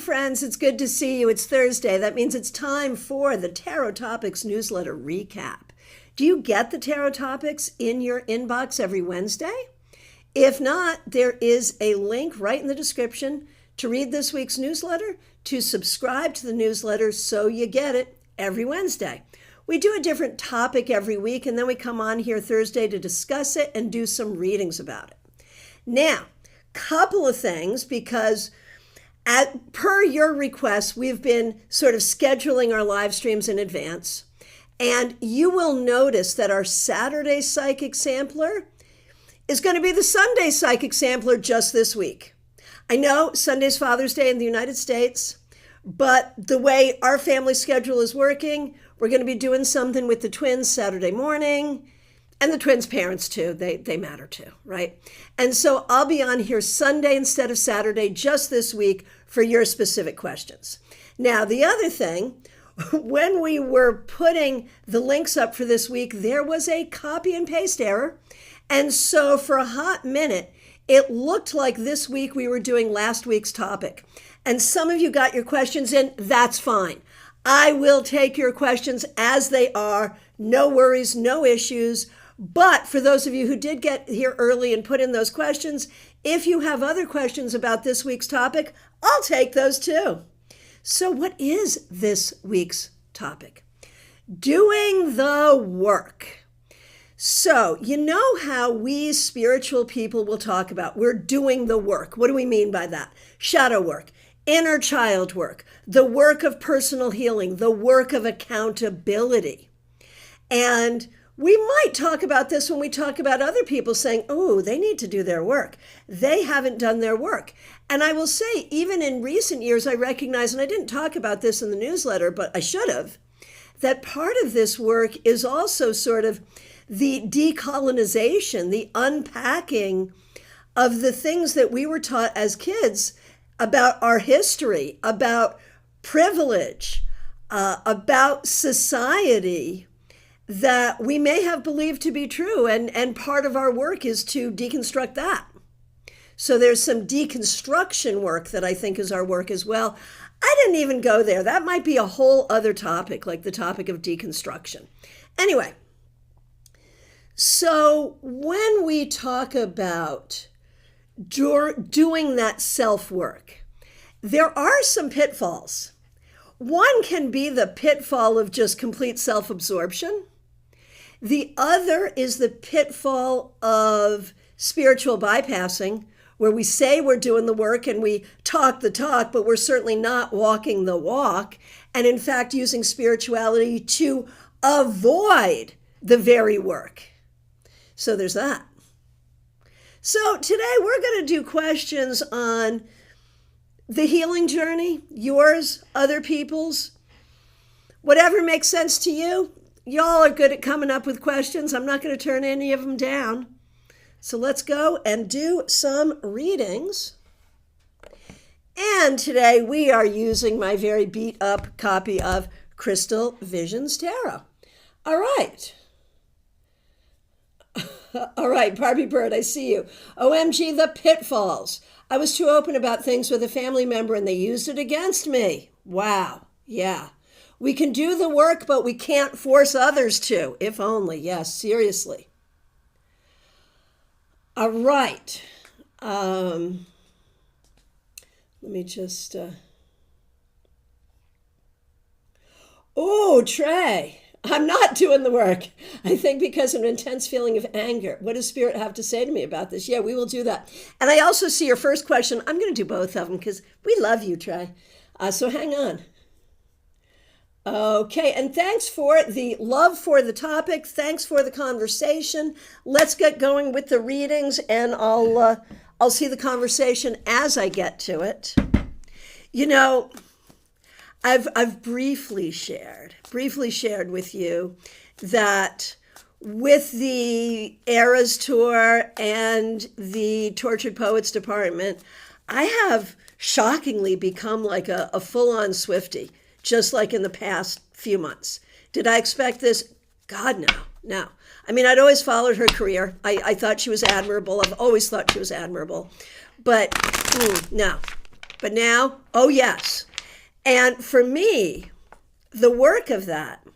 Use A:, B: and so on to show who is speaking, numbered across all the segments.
A: friends. It's good to see you. It's Thursday. That means it's time for the Tarot Topics newsletter recap. Do you get the Tarot Topics in your inbox every Wednesday? If not, there is a link right in the description to read this week's newsletter, to subscribe to the newsletter so you get it every Wednesday. We do a different topic every week, and then we come on here Thursday to discuss it and do some readings about it. Now, couple of things, because per your request, we've been sort of scheduling our live streams in advance. And you will notice that our Saturday Psychic Sampler is going to be the Sunday Psychic Sampler just this week. I know Sunday's Father's Day in the United States, but the way our family schedule is working, we're going to be doing something with the twins Saturday morning, and the twins' parents too. They matter too, right? And so I'll be on here Sunday instead of Saturday just this week for your specific questions. Now, the other thing, when we were putting the links up for this week, there was a copy and paste error. And so for a hot minute, it looked like this week we were doing last week's topic. And some of you got your questions in. That's fine. I will take your questions as they are. No worries, no issues. But for those of you who did get here early and put in those questions, if you have other questions about this week's topic, I'll take those too. So what is this week's topic? Doing the work. So you know how we spiritual people will talk about we're doing the work. What do we mean by that? Shadow work, inner child work, the work of personal healing, the work of accountability. And we might talk about this when we talk about other people saying, oh, they need to do their work. They haven't done their work. And I will say, even in recent years, I recognize, and I didn't talk about this in the newsletter, but I should have, that part of this work is also sort of the decolonization, the unpacking of the things that we were taught as kids about our history, about privilege, about society, that we may have believed to be true. And part of our work is to deconstruct that. So there's some deconstruction work that I think is our work as well. I didn't even go there. That might be a whole other topic, like the topic of deconstruction. Anyway, so when we talk about doing that self-work, there are some pitfalls. One can be the pitfall of just complete self-absorption. The other is the pitfall of spiritual bypassing, where we say we're doing the work and we talk the talk, but we're certainly not walking the walk, and in fact using spirituality to avoid the very work. So there's that. So today we're going to do questions on the healing journey, yours, other people's, whatever makes sense to you. Y'all are good at coming up with questions. I'm not going to turn any of them down. So let's go and do some readings. And today we are using my very beat up copy of Crystal Visions Tarot. All right. All right, Barbie Bird, I see you. OMG, the pitfalls. I was too open about things with a family member and they used it against me. Wow. Yeah. We can do the work, but we can't force others to. If only. Yes, seriously. All right. Let me just... Oh, Trey. I'm not doing the work. I think because of an intense feeling of anger. What does Spirit have to say to me about this? Yeah, we will do that. And I also see your first question. I'm going to do both of them because we love you, Trey. So hang on. Okay, and thanks for the love for the topic. Thanks for the conversation. Let's get going with the readings, and I'll see the conversation as I get to it. You know, I've briefly shared with you that with the Eras Tour and the Tortured Poets Department, I have shockingly become like a full-on Swiftie, just like in the past few months. Did I expect this? God, no. I mean, I'd always followed her career. I thought she was admirable. I've always thought she was admirable. But no. But now, oh yes. And for me, the work of that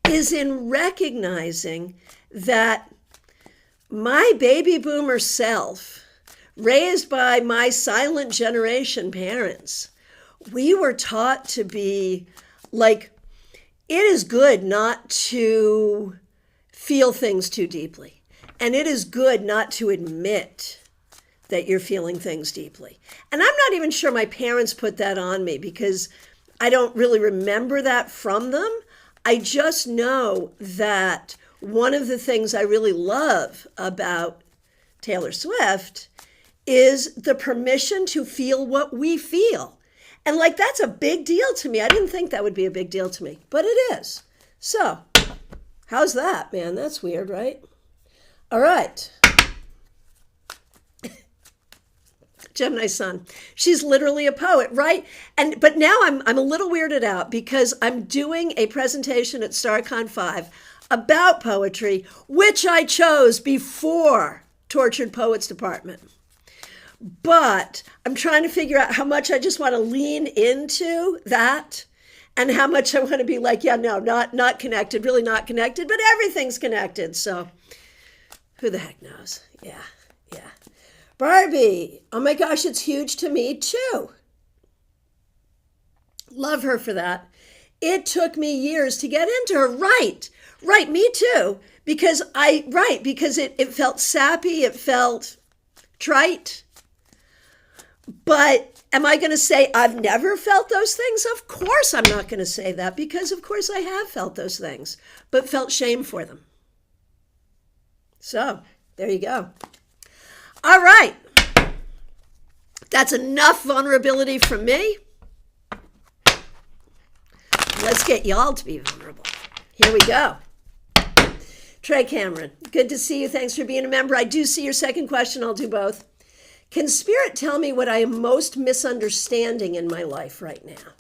A: is in recognizing that my baby boomer self, raised by my silent generation parents, we were taught to be like, it is good not to feel things too deeply. And it is good not to admit that you're feeling things deeply. And I'm not even sure my parents put that on me because I don't really remember that from them. I just know that one of the things I really love about Taylor Swift is the permission to feel what we feel. And like, that's a big deal to me. I didn't think that would be a big deal to me, but it is. So, how's that, man? That's weird, right? All right. Gemini Sun. She's literally a poet, right? But now I'm a little weirded out because I'm doing a presentation at StarCon 5 about poetry, which I chose before Tortured Poets Department. But I'm trying to figure out how much I just want to lean into that and how much I want to be like, yeah, no, not connected, really not connected, but everything's connected. So who the heck knows? Yeah. Barbie, oh my gosh, it's huge to me too. Love her for that. It took me years to get into her. Right, me too. Because it felt sappy, it felt trite. But am I going to say I've never felt those things? Of course I'm not going to say that, because of course I have felt those things, but felt shame for them. So there you go. All right. That's enough vulnerability from me. Let's get y'all to be vulnerable. Here we go. Trey Cameron, good to see you. Thanks for being a member. I do see your second question. I'll do both. Can Spirit tell me what I am most misunderstanding in my life right now?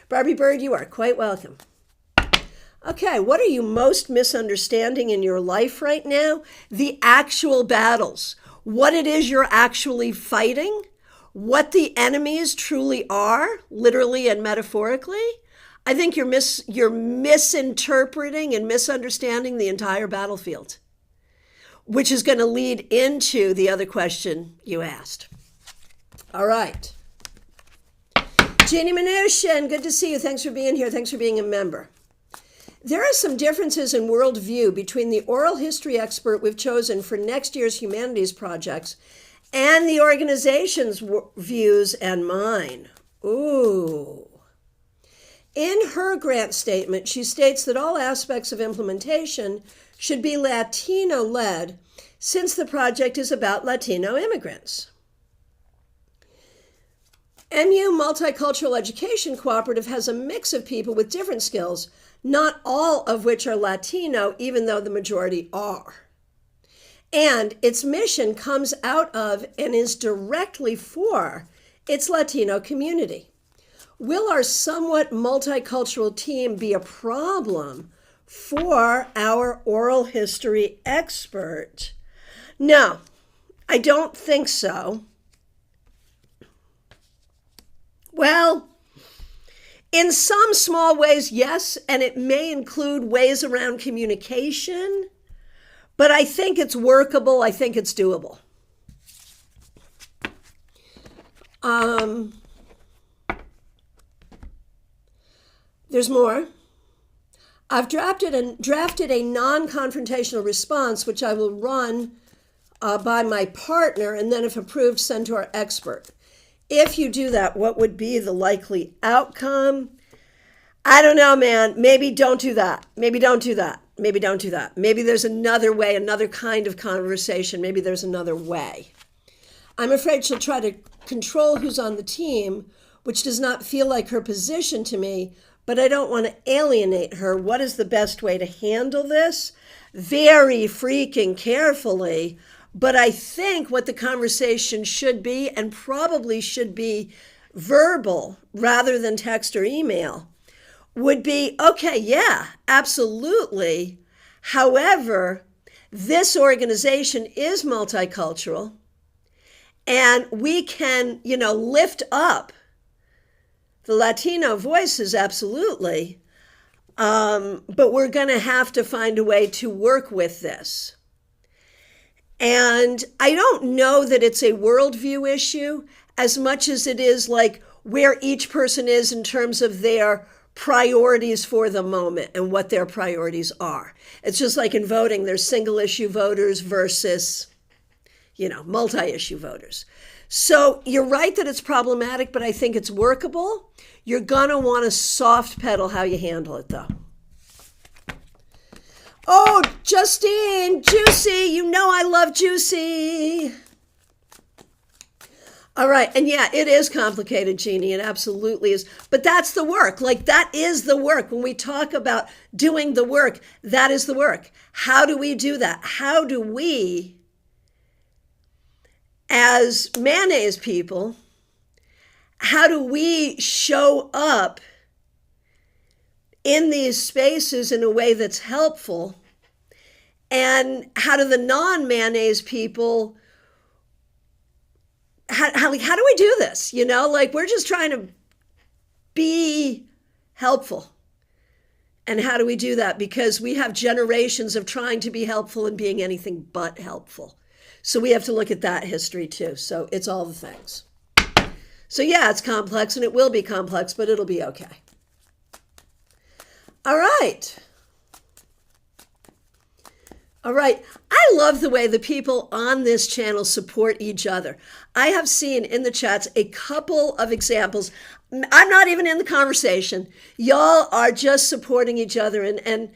A: Barbie Bird, you are quite welcome. Okay, what are you most misunderstanding in your life right now? The actual battles. What it is you're actually fighting, what the enemies truly are, literally and metaphorically. I think you're misinterpreting and misunderstanding the entire battlefield, which is going to lead into the other question you asked. All right. Jeannie Mnuchin, good to see you. Thanks for being here. Thanks for being a member. There are some differences in worldview between the oral history expert we've chosen for next year's humanities projects and the organization's views and mine. Ooh. In her grant statement, she states that all aspects of implementation should be Latino-led, since the project is about Latino immigrants. MU Multicultural Education Cooperative has a mix of people with different skills, not all of which are Latino, even though the majority are. And its mission comes out of and is directly for its Latino community. Will our somewhat multicultural team be a problem for our oral history expert? No, I don't think so. Well, in some small ways, yes, and it may include ways around communication, but I think it's workable. I think it's doable. There's more. I've drafted a non-confrontational response, which I will run by my partner, and then if approved, send to our expert. If you do that, what would be the likely outcome? I don't know, man. Maybe don't do that. Maybe don't do that. Maybe don't do that. Maybe there's another way, another kind of conversation. Maybe there's another way. I'm afraid she'll try to control who's on the team, which does not feel like her position to me, but I don't want to alienate her. What is the best way to handle this? Very freaking carefully. But I think what the conversation should be, and probably should be verbal rather than text or email, would be, okay, yeah, absolutely. However, this organization is multicultural, And we can, lift up the Latino voices, absolutely. But we're going to have to find a way to work with this. And I don't know that it's a worldview issue as much as it is like where each person is in terms of their priorities for the moment and what their priorities are. It's just like in voting, there's single issue voters versus, multi-issue voters. So you're right that it's problematic, but I think it's workable. You're going to want to soft pedal how you handle it, though. Oh, Justine, Juicy, I love Juicy. All right, and yeah, it is complicated, Jeannie, it absolutely is. But that's the work, that is the work. When we talk about doing the work, that is the work. How do we do that? How do we, as mayonnaise people, how do we show up in these spaces in a way that's helpful? And how do the non-mayonnaise people, how do we do this? We're just trying to be helpful. And how do we do that? Because we have generations of trying to be helpful and being anything but helpful. So we have to look at that history too. So it's all the things. So yeah, it's complex and it will be complex, but it'll be okay. All right. All right. I love the way the people on this channel support each other. I have seen in the chats a couple of examples. I'm not even in the conversation. Y'all are just supporting each other. And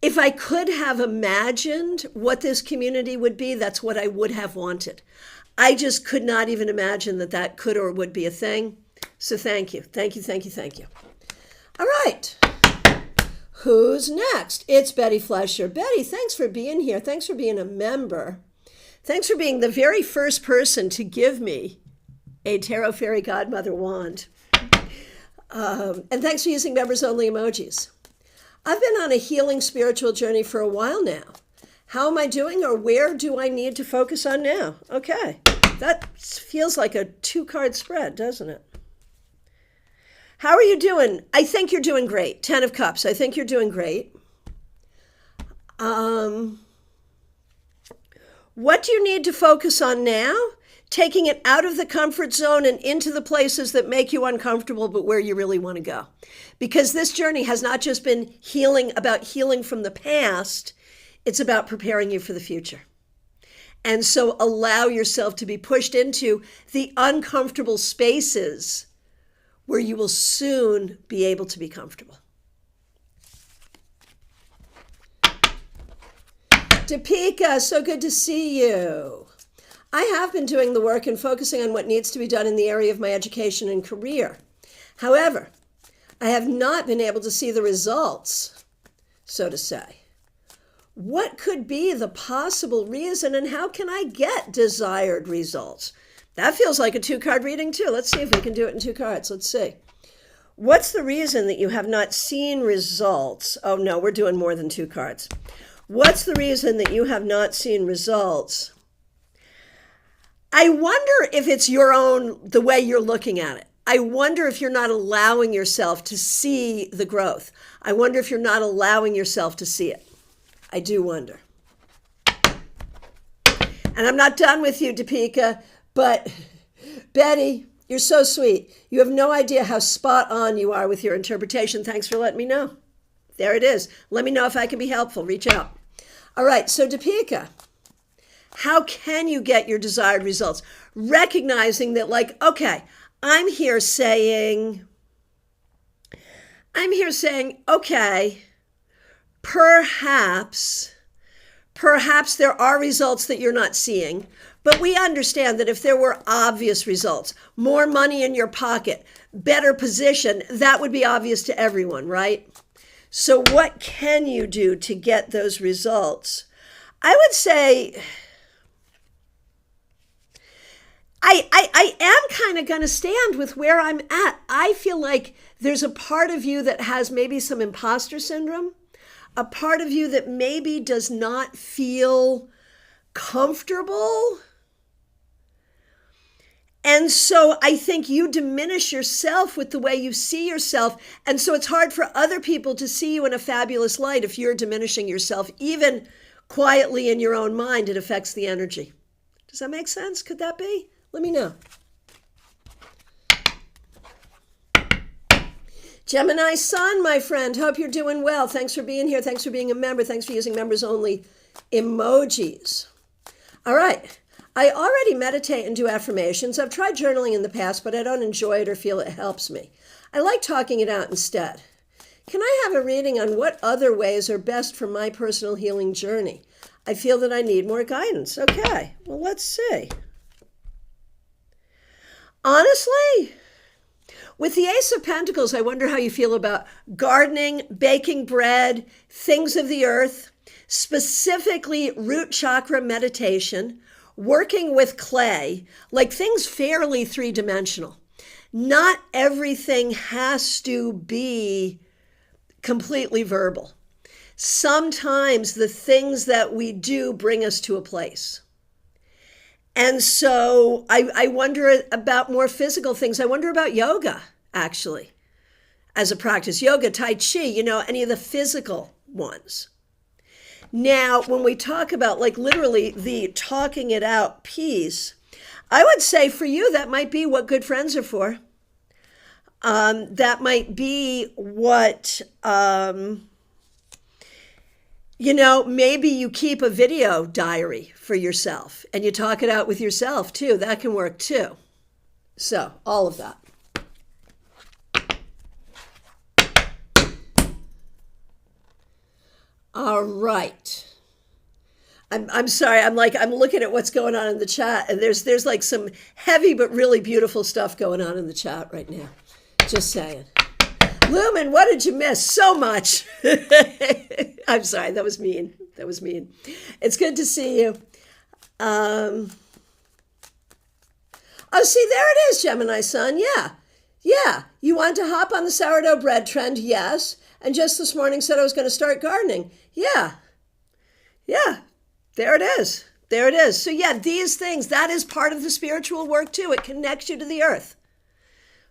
A: if I could have imagined what this community would be, that's what I would have wanted. I just could not even imagine that could or would be a thing. So thank you. Thank you, thank you, thank you. All right. Who's next? It's Betty Flesher. Betty, thanks for being here. Thanks for being a member. Thanks for being the very first person to give me a Tarot Fairy Godmother wand. And thanks for using members-only emojis. I've been on a healing spiritual journey for a while now. How am I doing, or where do I need to focus on now? Okay, that feels like a 2-card spread, doesn't it? How are you doing? I think you're doing great. 10 of Cups. I think you're doing great. What do you need to focus on now? Taking it out of the comfort zone and into the places that make you uncomfortable, but where you really want to go. Because this journey has not just been about healing from the past, it's about preparing you for the future. And so allow yourself to be pushed into the uncomfortable spaces where you will soon be able to be comfortable. Topeka, so good to see you. I have been doing the work and focusing on what needs to be done in the area of my education and career. However, I have not been able to see the results, so to say. What could be the possible reason, and how can I get desired results? That feels like a 2-card reading too. Let's see if we can do it in 2 cards. Let's see. What's the reason that you have not seen results? Oh no, we're doing more than 2 cards. What's the reason that you have not seen results? I wonder if it's the way you're looking at it. I wonder if you're not allowing yourself to see the growth. I wonder if you're not allowing yourself to see it. I do wonder. And I'm not done with you, Topeka. But Betty, you're so sweet. You have no idea how spot on you are with your interpretation. Thanks for letting me know. There it is. Let me know if I can be helpful. Reach out. All right, so Topeka, how can you get your desired results? Recognizing that, okay, I'm here saying, okay, perhaps there are results that you're not seeing. But we understand that if there were obvious results, more money in your pocket, better position, that would be obvious to everyone, right? So what can you do to get those results? I would say I am kind of going to stand with where I'm at. I feel like there's a part of you that has maybe some imposter syndrome, a part of you that maybe does not feel comfortable And so I think you diminish yourself with the way you see yourself. And so it's hard for other people to see you in a fabulous light if you're diminishing yourself, even quietly in your own mind. It affects the energy. Does that make sense? Could that be? Let me know. Gemini Sun, my friend, hope you're doing well. Thanks for being here. Thanks for being a member. Thanks for using members only emojis. All right. I already meditate and do affirmations. I've tried journaling in the past, but I don't enjoy it or feel it helps me. I like talking it out instead. Can I have a reading on what other ways are best for my personal healing journey? I feel that I need more guidance. Okay, well, let's see. Honestly, with the Ace of Pentacles, I wonder how you feel about gardening, baking bread, things of the earth, specifically root chakra meditation, working with clay, like things fairly three-dimensional. Not everything has to be completely verbal. Sometimes the things that we do bring us to a place. And so I wonder about more physical things. I wonder about yoga, actually, as a practice. Yoga, Tai Chi, any of the physical ones. Now, when we talk about like literally the talking it out piece, I would say for you, that might be what good friends are for. That might be what, maybe you keep a video diary for yourself and you talk it out with yourself too. That can work too. So all of that. All right. I'm sorry. I'm looking at what's going on in the chat, and there's like some heavy but really beautiful stuff going on in the chat right now. Just saying. Lumen, what did you miss? So much. I'm sorry. That was mean. It's good to see you. Oh, see, there it is, Gemini Sun. Yeah. You want to hop on the sourdough bread trend? Yes. And just this morning said I was going to start gardening. Yeah. There it is. So yeah, these things, that is part of the spiritual work too. It connects you to the earth,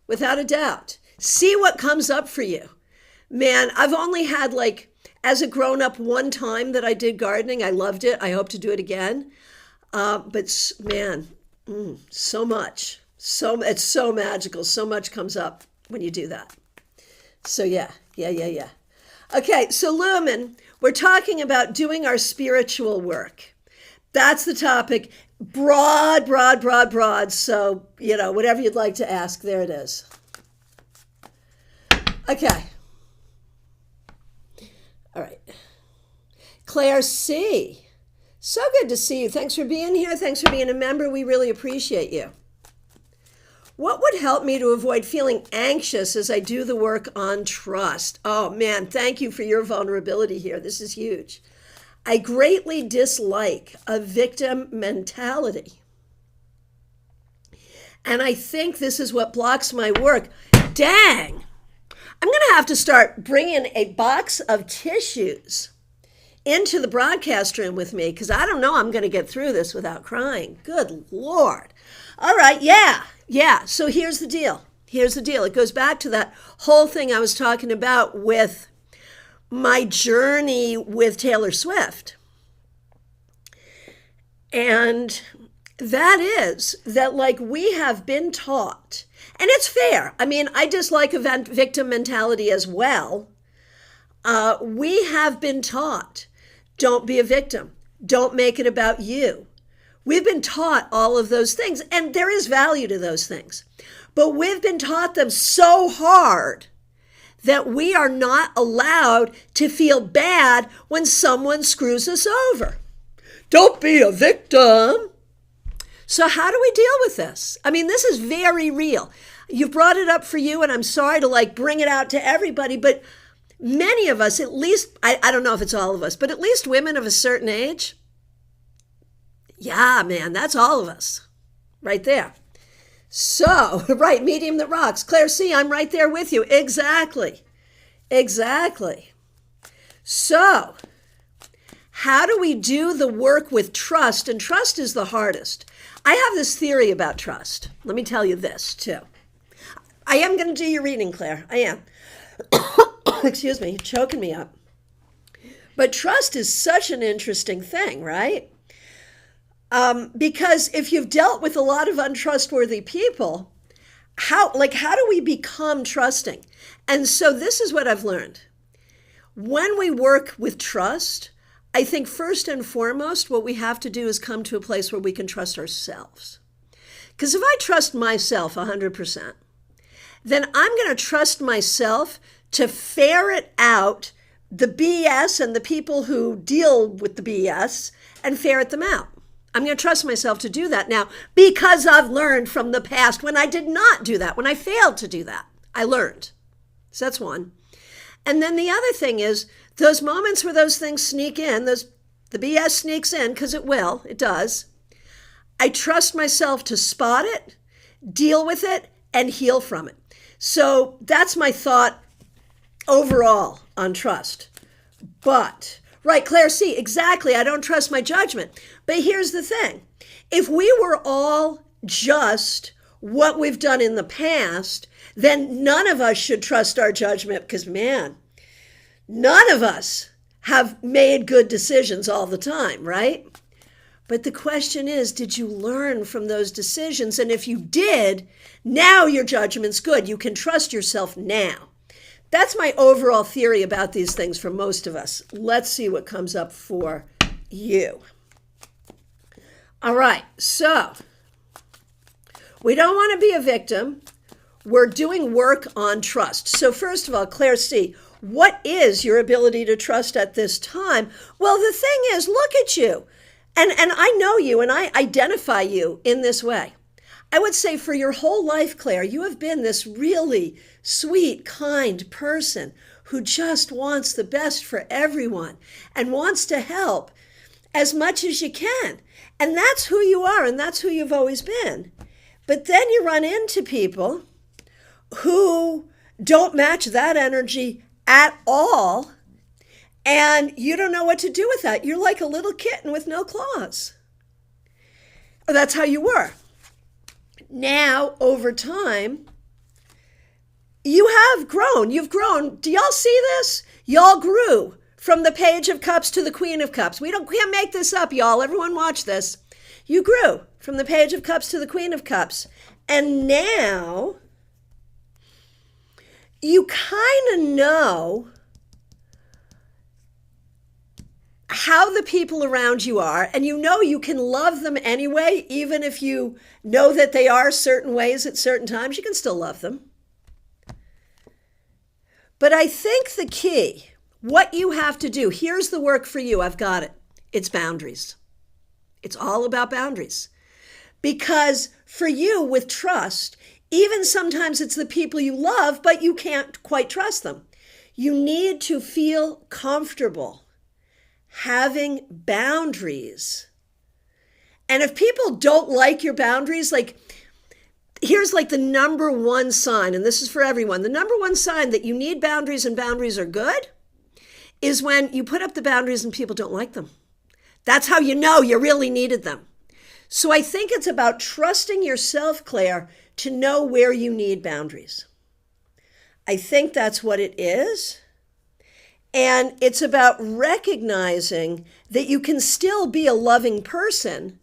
A: without a doubt. See what comes up for you. Man, I've only had as a grown-up one time that I did gardening. I loved it. I hope to do it again. But man, so much. It's so magical. So much comes up when you do that. So yeah. Okay, so Lumen, we're talking about doing our spiritual work. That's the topic. Broad. So, whatever you'd like to ask, there it is. Okay. All right. Claire C. So good to see you. Thanks for being here. Thanks for being a member. We really appreciate you. What would help me to avoid feeling anxious as I do the work on trust? Oh man, thank you for your vulnerability here. This is huge. I greatly dislike a victim mentality. And I think this is what blocks my work. Dang, I'm going to have to start bringing a box of tissues into the broadcast room with me because I don't know I'm going to get through this without crying. Good Lord. All right, yeah. So here's the deal. It goes back to that whole thing I was talking about with my journey with Taylor Swift. And that is that we have been taught, and it's fair. I mean, I dislike a victim mentality as well. We have been taught, don't be a victim. Don't make it about you. We've been taught all of those things, and there is value to those things. But we've been taught them so hard that we are not allowed to feel bad when someone screws us over. Don't be a victim. So how do we deal with this? I mean, this is very real. You've brought it up for you, and I'm sorry to bring it out to everybody, but many of us, at least, I don't know if it's all of us, but at least women of a certain age, yeah, man, that's all of us right there. So, right, medium that rocks. Claire C., I'm right there with you. Exactly. So, How do we do the work with trust? And trust is the hardest. I have this theory about trust. Let me tell you this, too. I am going to do your reading, Claire. I am. Excuse me, choking me up. But trust is such an interesting thing, right? Because if you've dealt with a lot of untrustworthy people, how do we become trusting? And so this is what I've learned. When we work with trust, I think first and foremost, what we have to do is come to a place where we can trust ourselves. Because if I trust myself 100%, then I'm going to trust myself to ferret out the BS and the people who deal with the BS and ferret them out. I'm going to trust myself to do that now because I've learned from the past when I did not do that, when I failed to do that. I learned. So that's one. And then the other thing is those moments where those things sneak in, the BS sneaks in, because it does. I trust myself to spot it, deal with it, and heal from it. So that's my thought overall on trust. But, right, Claire C., exactly, I don't trust my judgment. But here's the thing. If we were all just what we've done in the past, then none of us should trust our judgment because, man, none of us have made good decisions all the time, right? But the question is, did you learn from those decisions? And if you did, now your judgment's good. You can trust yourself now. That's my overall theory about these things for most of us. Let's see what comes up for you. All right, so we don't want to be a victim. We're doing work on trust. So first of all, Claire C., what is your ability to trust at this time? Well, the thing is, look at you. And I know you and I identify you in this way. I would say for your whole life, Claire, you have been this really sweet, kind person who just wants the best for everyone and wants to help as much as you can. And that's who you are, and that's who you've always been. But then you run into people who don't match that energy at all, and you don't know what to do with that. You're like a little kitten with no claws. That's how you were. Now, over time, you have grown. You've grown. Do y'all see this? Y'all grew from the Page of Cups to the Queen of Cups. We can't make this up, y'all. Everyone watch this. You grew from the Page of Cups to the Queen of Cups. And now you kind of know how the people around you are, and you know you can love them anyway, even if you know that they are certain ways at certain times, you can still love them. But I think the key, what you have to do, here's the work for you, I've got it. It's boundaries. It's all about boundaries. Because for you, with trust, even sometimes it's the people you love, but you can't quite trust them. You need to feel comfortable having boundaries. And if people don't like your boundaries, here's the number one sign, and this is for everyone. The number one sign that you need boundaries and boundaries are good is when you put up the boundaries and people don't like them. That's how you know you really needed them. So I think it's about trusting yourself, Claire, to know where you need boundaries. I think that's what it is. And it's about recognizing that you can still be a loving person,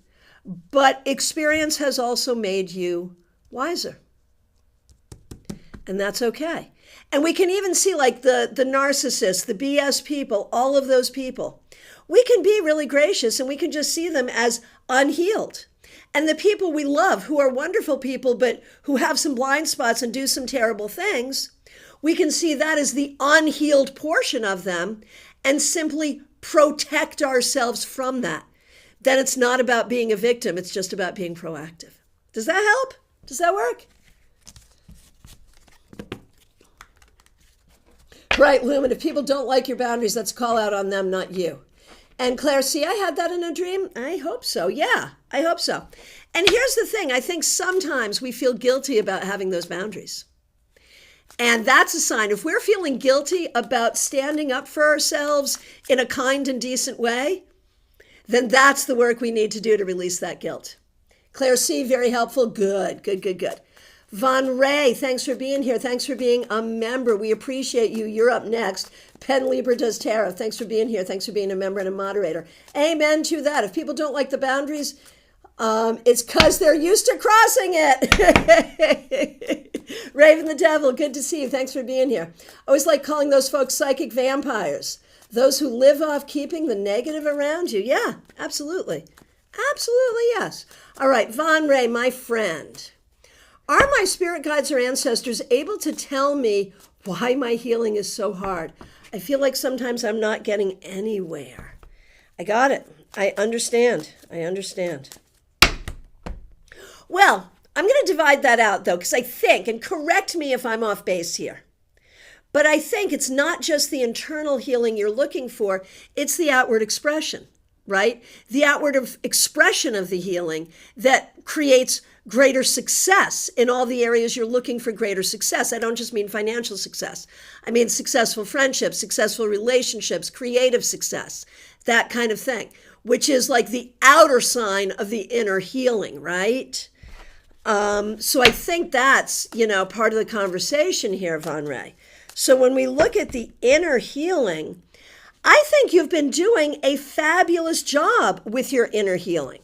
A: but experience has also made you wiser. And that's okay. And we can even see the narcissists, the BS people, all of those people. We can be really gracious and we can just see them as unhealed. And the people we love, who are wonderful people, but who have some blind spots and do some terrible things, we can see that as the unhealed portion of them and simply protect ourselves from that. Then it's not about being a victim. It's just about being proactive. Does that help? Does that work? Right, Lumen, if people don't like your boundaries, that's a call out on them, not you. And Claire, see, I had that in a dream? I hope so. Yeah, I hope so. And here's the thing. I think sometimes we feel guilty about having those boundaries. And that's a sign. If we're feeling guilty about standing up for ourselves in a kind and decent way, then that's the work we need to do to release that guilt. Claire C., very helpful. Good, good, good, good. Von Ray, thanks for being here. Thanks for being a member. We appreciate you. You're up next. Penn Lieber does tarot. Thanks for being here. Thanks for being a member and a moderator. Amen to that. If people don't like the boundaries, it's because they're used to crossing it. Raven the Devil, good to see you. Thanks for being here. I always like calling those folks psychic vampires. Those who live off keeping the negative around you. Yeah, absolutely. Absolutely, yes. All right, Von Ray, my friend. Are my spirit guides or ancestors able to tell me why my healing is so hard? I feel like sometimes I'm not getting anywhere. I got it. I understand. Well, I'm going to divide that out, though, because I think, and correct me if I'm off base here, but I think it's not just the internal healing you're looking for, it's the outward expression, right? The outward expression of the healing that creates greater success in all the areas you're looking for greater success. I don't just mean financial success. I mean successful friendships, successful relationships, creative success, that kind of thing, which is like the outer sign of the inner healing, right? So I think that's, part of the conversation here, Von Ray. So when we look at the inner healing, I think you've been doing a fabulous job with your inner healing.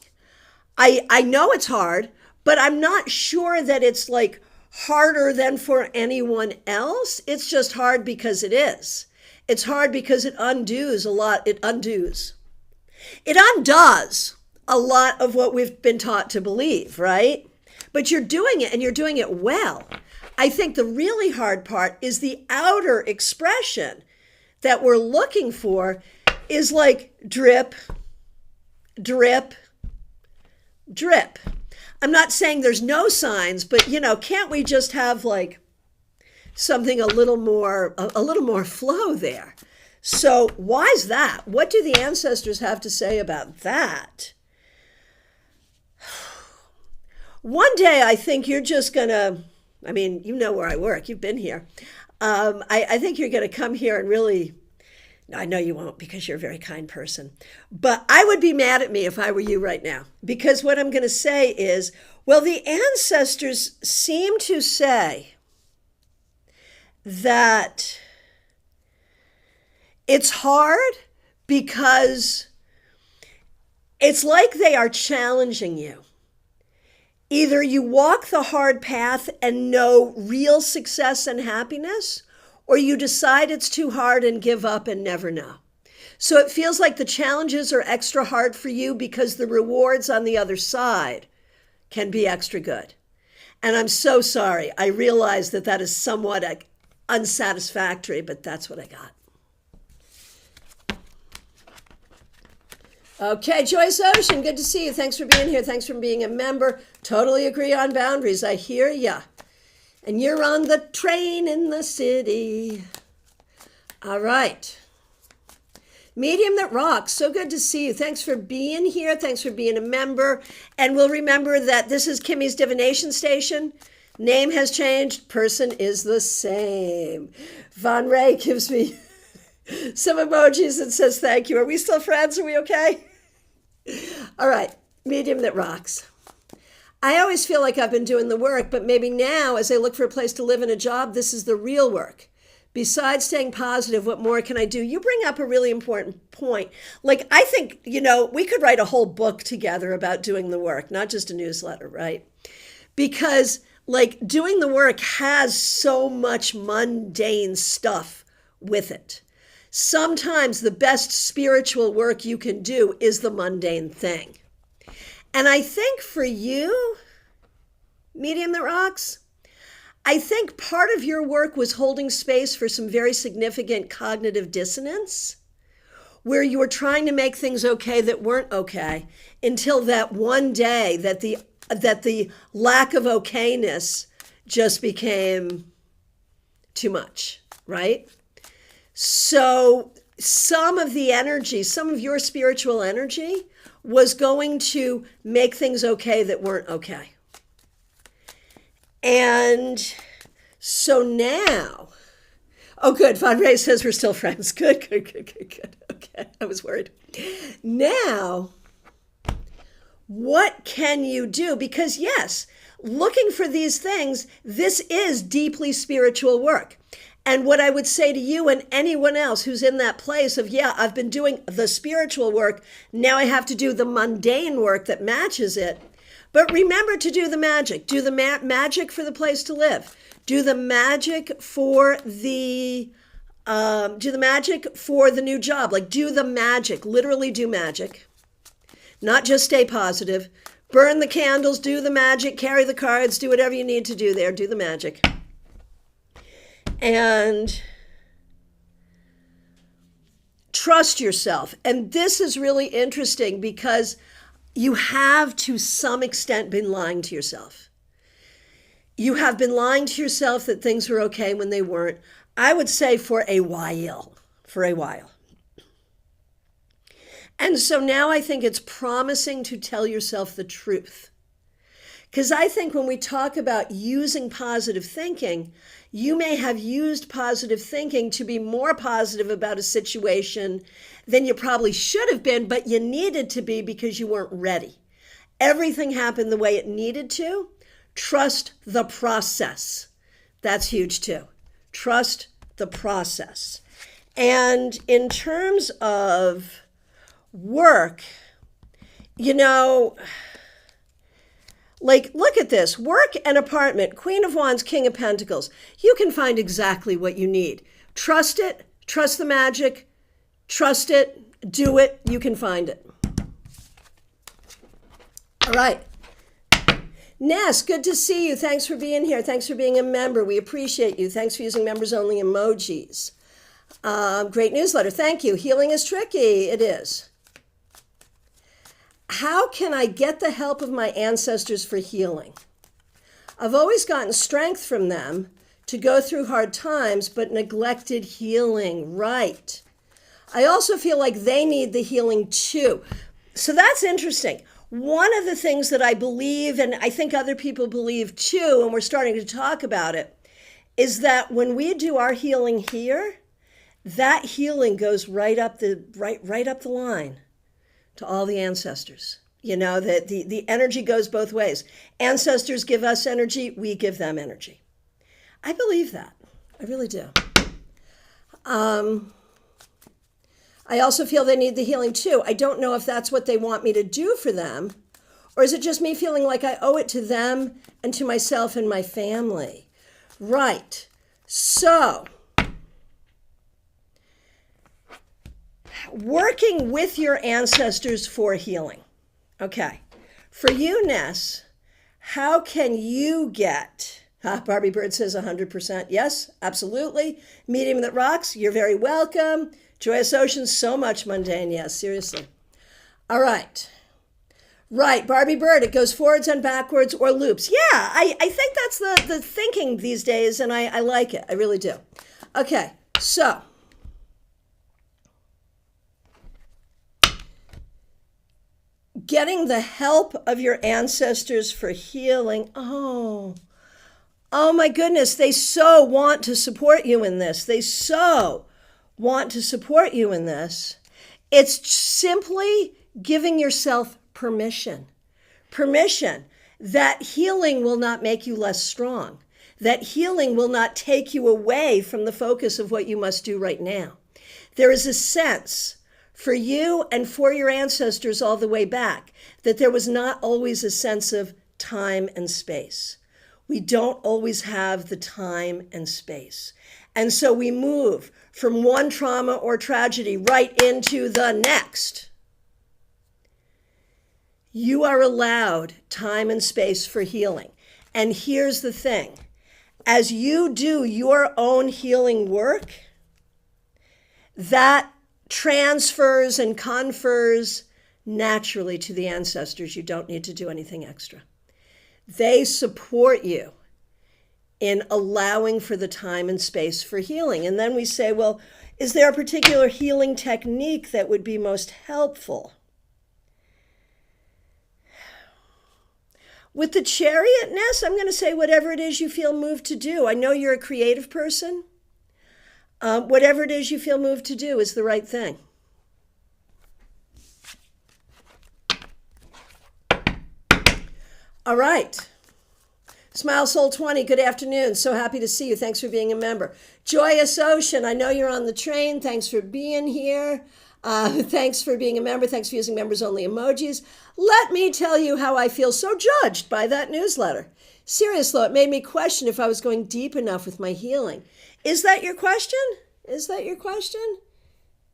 A: I know it's hard, but I'm not sure that it's like harder than for anyone else. It's just hard because it is. It's hard because it undoes a lot. It undoes a lot of what we've been taught to believe, right? But you're doing it and you're doing it well. I think the really hard part is the outer expression that we're looking for is like drip, drip, drip. I'm not saying there's no signs, but can't we just have like something a little more flow there? So why is that? What do the ancestors have to say about that? One day, I think you're just gonna, you know where I work, you've been here. I think you're gonna come here and really, I know you won't because you're a very kind person, but I would be mad at me if I were you right now, because what I'm gonna say is, well, the ancestors seem to say that it's hard because it's like they are challenging you. Either you walk the hard path and know real success and happiness, or you decide it's too hard and give up and never know. So it feels like the challenges are extra hard for you because the rewards on the other side can be extra good. And I'm so sorry. I realize that is somewhat unsatisfactory, but that's what I got. Okay, Joyce Ocean, good to see you. Thanks for being here. Thanks for being a member. Totally agree on boundaries. I hear ya. And you're on the train in the city. All right. Medium that rocks. So good to see you. Thanks for being here. Thanks for being a member. And we'll remember that this is Kimmy's Divination Station. Name has changed. Person is the same. Von Ray gives me some emojis and says thank you. Are we still friends? Are we okay? All right. Medium that rocks. I always feel like I've been doing the work, but maybe now as I look for a place to live and a job, this is the real work. Besides staying positive, what more can I do? You bring up a really important point. Like, I think, we could write a whole book together about doing the work, not just a newsletter, right? Because like doing the work has so much mundane stuff with it. Sometimes the best spiritual work you can do is the mundane thing. And I think for you, Medium that Rocks, I think part of your work was holding space for some very significant cognitive dissonance, where you were trying to make things okay that weren't okay, until that one day that the lack of okayness just became too much, right? So some of the energy, some of your spiritual energy was going to make things okay that weren't okay. And So now, oh, good. Von Ray says we're still friends. Good, good, good, good, good. Okay, I was worried. Now, what can you do? Because yes, looking for these things, this is deeply spiritual work. And what I would say to you and anyone else who's in that place of, yeah, I've been doing the spiritual work, now I have to do the mundane work that matches it. But remember to do the magic. Do the magic for the place to live. Do the magic for the new job. Like, do the magic. Literally do magic. Not just stay positive. Burn the candles, do the magic, carry the cards, do whatever you need to do there. Do the magic. And trust yourself. And this is really interesting because you have to some extent been lying to yourself. You have been lying to yourself that things were okay when they weren't. I would say for a while. And so now I think it's promising to tell yourself the truth. Because I think when we talk about using positive thinking, you may have used positive thinking to be more positive about a situation than you probably should have been, but you needed to be because you weren't ready. Everything happened the way it needed to. Trust the process. That's huge too. Trust the process. And in terms of work, like, look at this. Work and apartment, Queen of Wands, King of Pentacles. You can find exactly what you need. Trust it. Trust the magic. Trust it. Do it. You can find it. All right. Ness, good to see you. Thanks for being here. Thanks for being a member. We appreciate you. Thanks for using members-only emojis. Great newsletter. Thank you. Healing is tricky. It is. How can I get the help of my ancestors for healing? I've always gotten strength from them to go through hard times, but neglected healing. Right. I also feel like they need the healing too. So that's interesting. One of the things that I believe, and I think other people believe too, and we're starting to talk about it, is that when we do our healing here, that healing goes right up the line to all the ancestors. That the energy goes both ways. Ancestors give us energy, we give them energy. I believe that. I really do. I also feel they need the healing too. I don't know if that's what they want me to do for them, or is it just me feeling like I owe it to them and to myself and my family? Right. So, working with your ancestors for healing. Okay. For you, Ness, how can you get, Barbie Bird says 100%. Yes, absolutely. Medium that rocks, you're very welcome. Joyous Oceans, so much mundane. Yes, seriously. All right. Right, Barbie Bird, it goes forwards and backwards or loops. Yeah, I think that's the thinking these days, and I like it. I really do. Okay, so getting the help of your ancestors for healing. Oh my goodness, they so want to support you in this. They so want to support you in this. It's simply giving yourself permission that healing will not make you less strong, that healing will not take you away from the focus of what you must do right now. There is a sense for you and for your ancestors all the way back that there was not always a sense of time and space. We don't always have the time and space. And so we move from one trauma or tragedy right into the next. You are allowed time and space for healing. And here's the thing. As you do your own healing work, that transfers and confers naturally to the ancestors. You don't need to do anything extra. They support you in allowing for the time and space for healing. And then we say, well, is there a particular healing technique that would be most helpful? With the chariotness, I'm going to say whatever it is you feel moved to do. I know you're a creative person. Whatever it is you feel moved to do is the right thing. All right. Smile Soul 20, good afternoon. So happy to see you. Thanks for being a member. Joyous Ocean, I know you're on the train. Thanks for being here. Thanks for being a member. Thanks for using members only emojis. Let me tell you how I feel so judged by that newsletter. Serious though, it made me question if I was going deep enough with my healing. Is that your question? Is that your question?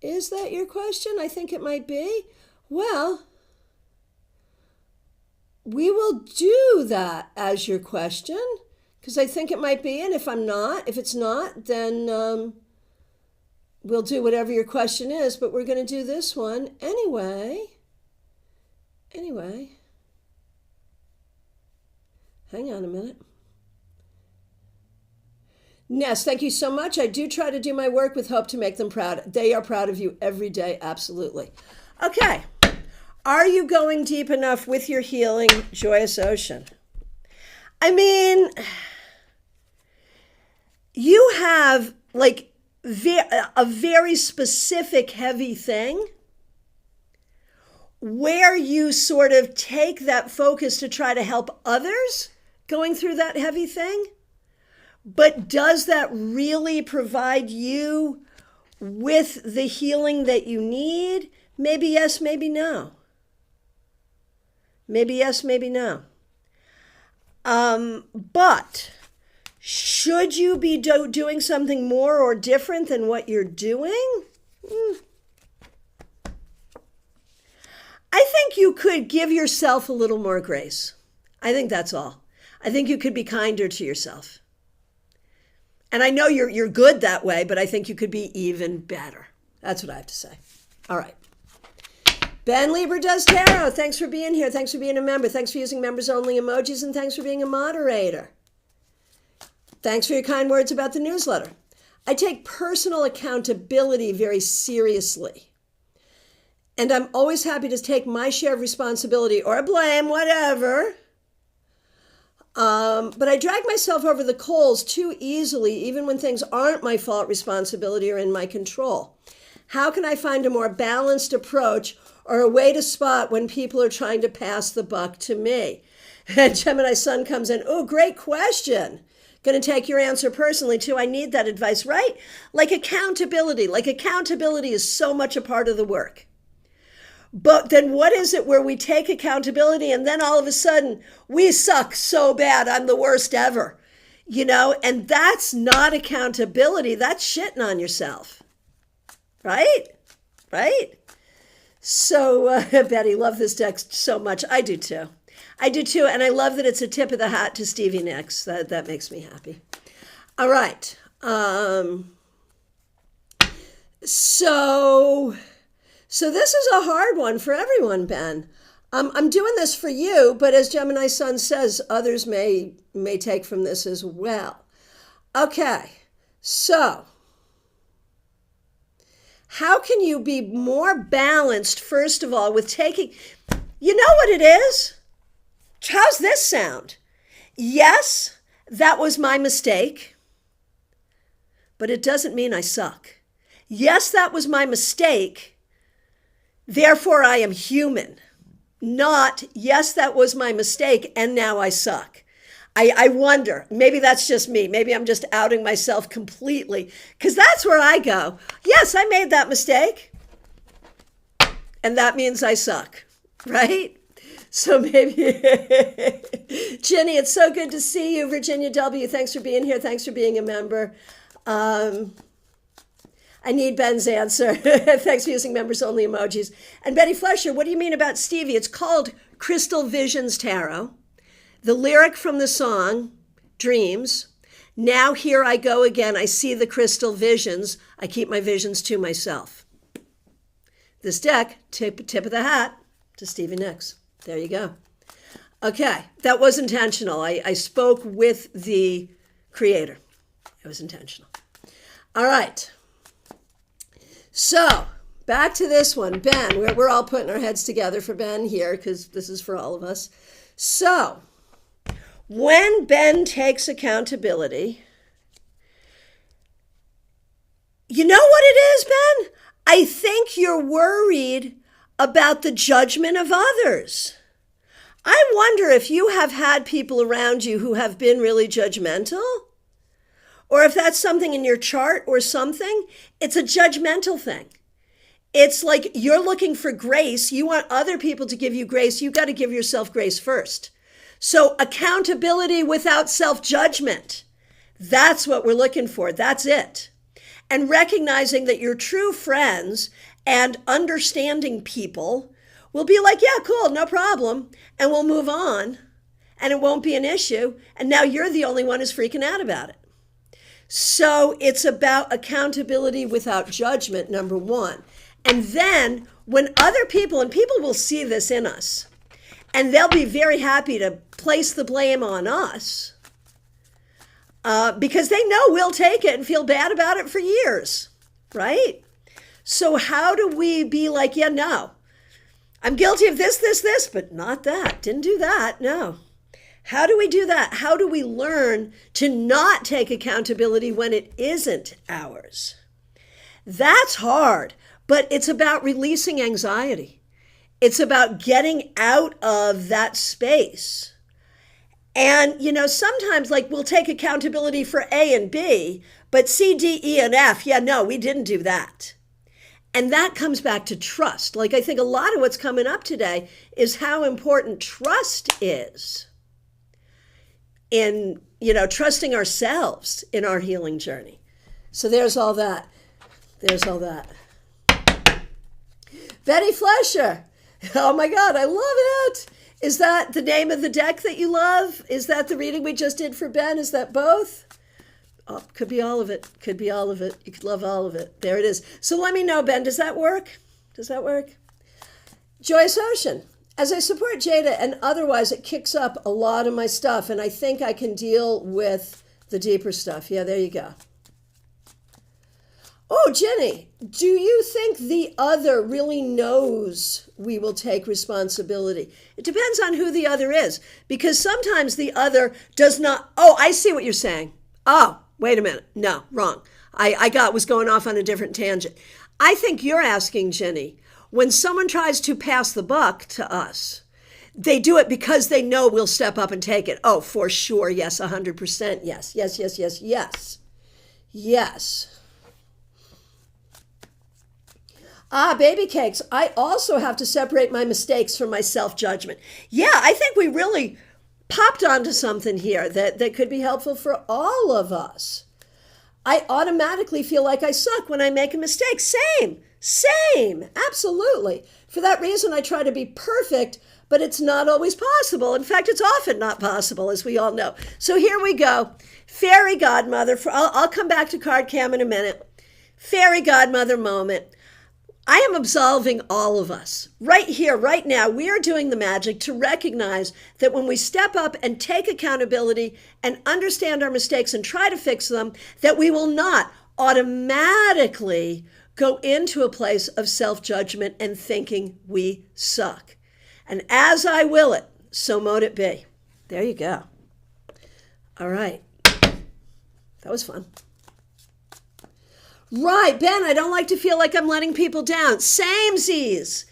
A: Is that your question? I think it might be. Well, we will do that as your question, because I think it might be. And if it's not, then we'll do whatever your question is. But we're going to do this one anyway. Hang on a minute. Ness, thank you so much. I do try to do my work with hope to make them proud. They are proud of you every day. Absolutely. Okay. Are you going deep enough with your healing, Joyous Ocean? I mean, you have like a very specific heavy thing where you sort of take that focus to try to help others going through that heavy thing. But does that really provide you with the healing that you need? Maybe yes, maybe no. Maybe yes, maybe no. But should you be doing something more or different than what you're doing? I think you could give yourself a little more grace. I think that's all. I think you could be kinder to yourself. And I know you're good that way, but I think you could be even better. That's what I have to say. All right. Ben Lieber does tarot. Thanks for being here. Thanks for being a member. Thanks for using members only emojis, and thanks for being a moderator. Thanks for your kind words about the newsletter. I take personal accountability very seriously. And I'm always happy to take my share of responsibility or blame, whatever. But I drag myself over the coals too easily, even when things aren't my fault, responsibility, or in my control. How can I find a more balanced approach or a way to spot when people are trying to pass the buck to me? And Gemini Sun comes in, oh, great question. Going to take your answer personally too. I need that advice, right? Like accountability is so much a part of the work. But then what is it where we take accountability and then all of a sudden we suck so bad, I'm the worst ever, and that's not accountability. That's shitting on yourself, right? So Betty, love this text so much. I do too. And I love that it's a tip of the hat to Stevie Nicks. That makes me happy. All right. So this is a hard one for everyone, Ben. I'm doing this for you, but as Gemini Sun says, others may take from this as well. Okay, so how can you be more balanced, first of all, with taking, you know what it is? How's this sound? Yes, that was my mistake, but it doesn't mean I suck. Yes, that was my mistake, therefore I am human. Not, yes, that was my mistake, and now I suck. I wonder, maybe that's just me. Maybe I'm just outing myself completely, because that's where I go. Yes, I made that mistake, and that means I suck, right? So maybe, Jenny, it's so good to see you. Virginia W., thanks for being here. Thanks for being a member. I need Ben's answer. Thanks for using members only emojis. And Betty Flesher, what do you mean about Stevie? It's called Crystal Visions Tarot. The lyric from the song, Dreams. Now here I go again. I see the crystal visions. I keep my visions to myself. This deck, tip of the hat to Stevie Nicks. There you go. Okay, that was intentional. I spoke with the creator. It was intentional. All right. So back to this one. Ben, we're all putting our heads together for Ben here because this is for all of us. So When Ben takes accountability, you know what it is, Ben? I think you're worried about the judgment of others. I wonder if you have had people around you who have been really judgmental, or if that's something in your chart or something. It's a judgmental thing. It's like you're looking for grace. You want other people to give you grace. You got to give yourself grace first. So accountability without self-judgment. That's what we're looking for. That's it. And recognizing that your true friends and understanding people will be like, yeah, cool, no problem. And we'll move on. And it won't be an issue. And now you're the only one who's freaking out about it. So it's about accountability without judgment, number one. And then when other people, and people will see this in us, and they'll be very happy to place the blame on us because they know we'll take it and feel bad about it for years, right? So how do we be like, yeah, no, I'm guilty of this, but not that. Didn't do that, no. How do we do that? How do we learn to not take accountability when it isn't ours? That's hard, but it's about releasing anxiety. It's about getting out of that space. And, sometimes like we'll take accountability for A and B, but C, D, E, and F, yeah, no, we didn't do that. And that comes back to trust. Like I think a lot of what's coming up today is how important trust is in, trusting ourselves in our healing journey. So there's all that. Betty Flesher. Oh my God, I love it. Is that the name of the deck that you love? Is that the reading we just did for Ben? Is that both? Oh, could be all of it. Could be all of it. You could love all of it. There it is. So let me know, Ben, does that work? Joyce Ocean. As I support Jada and otherwise, it kicks up a lot of my stuff, and I think I can deal with the deeper stuff. Yeah, there you go. Oh, Jenny, do you think the other really knows we will take responsibility? It depends on who the other is, because sometimes the other does not. Oh, I see what you're saying. Oh, wait a minute. No, wrong. I was going off on a different tangent. I think you're asking, Jenny, when someone tries to pass the buck to us, they do it because they know we'll step up and take it. Oh, for sure. Yes, 100%. Yes. Baby cakes. I also have to separate my mistakes from my self-judgment. Yeah, I think we really popped onto something here that could be helpful for all of us. I automatically feel like I suck when I make a mistake. Same, absolutely. For that reason, I try to be perfect, but it's not always possible. In fact, it's often not possible, as we all know. So here we go. Fairy godmother. I'll come back to card cam in a minute. Fairy godmother moment. I am absolving all of us. Right here, right now, we are doing the magic to recognize that when we step up and take accountability and understand our mistakes and try to fix them, that we will not automatically go into a place of self-judgment and thinking we suck. And as I will it, so mote it be. There you go. All right. That was fun. Right, Ben, I don't like to feel like I'm letting people down. Samesies.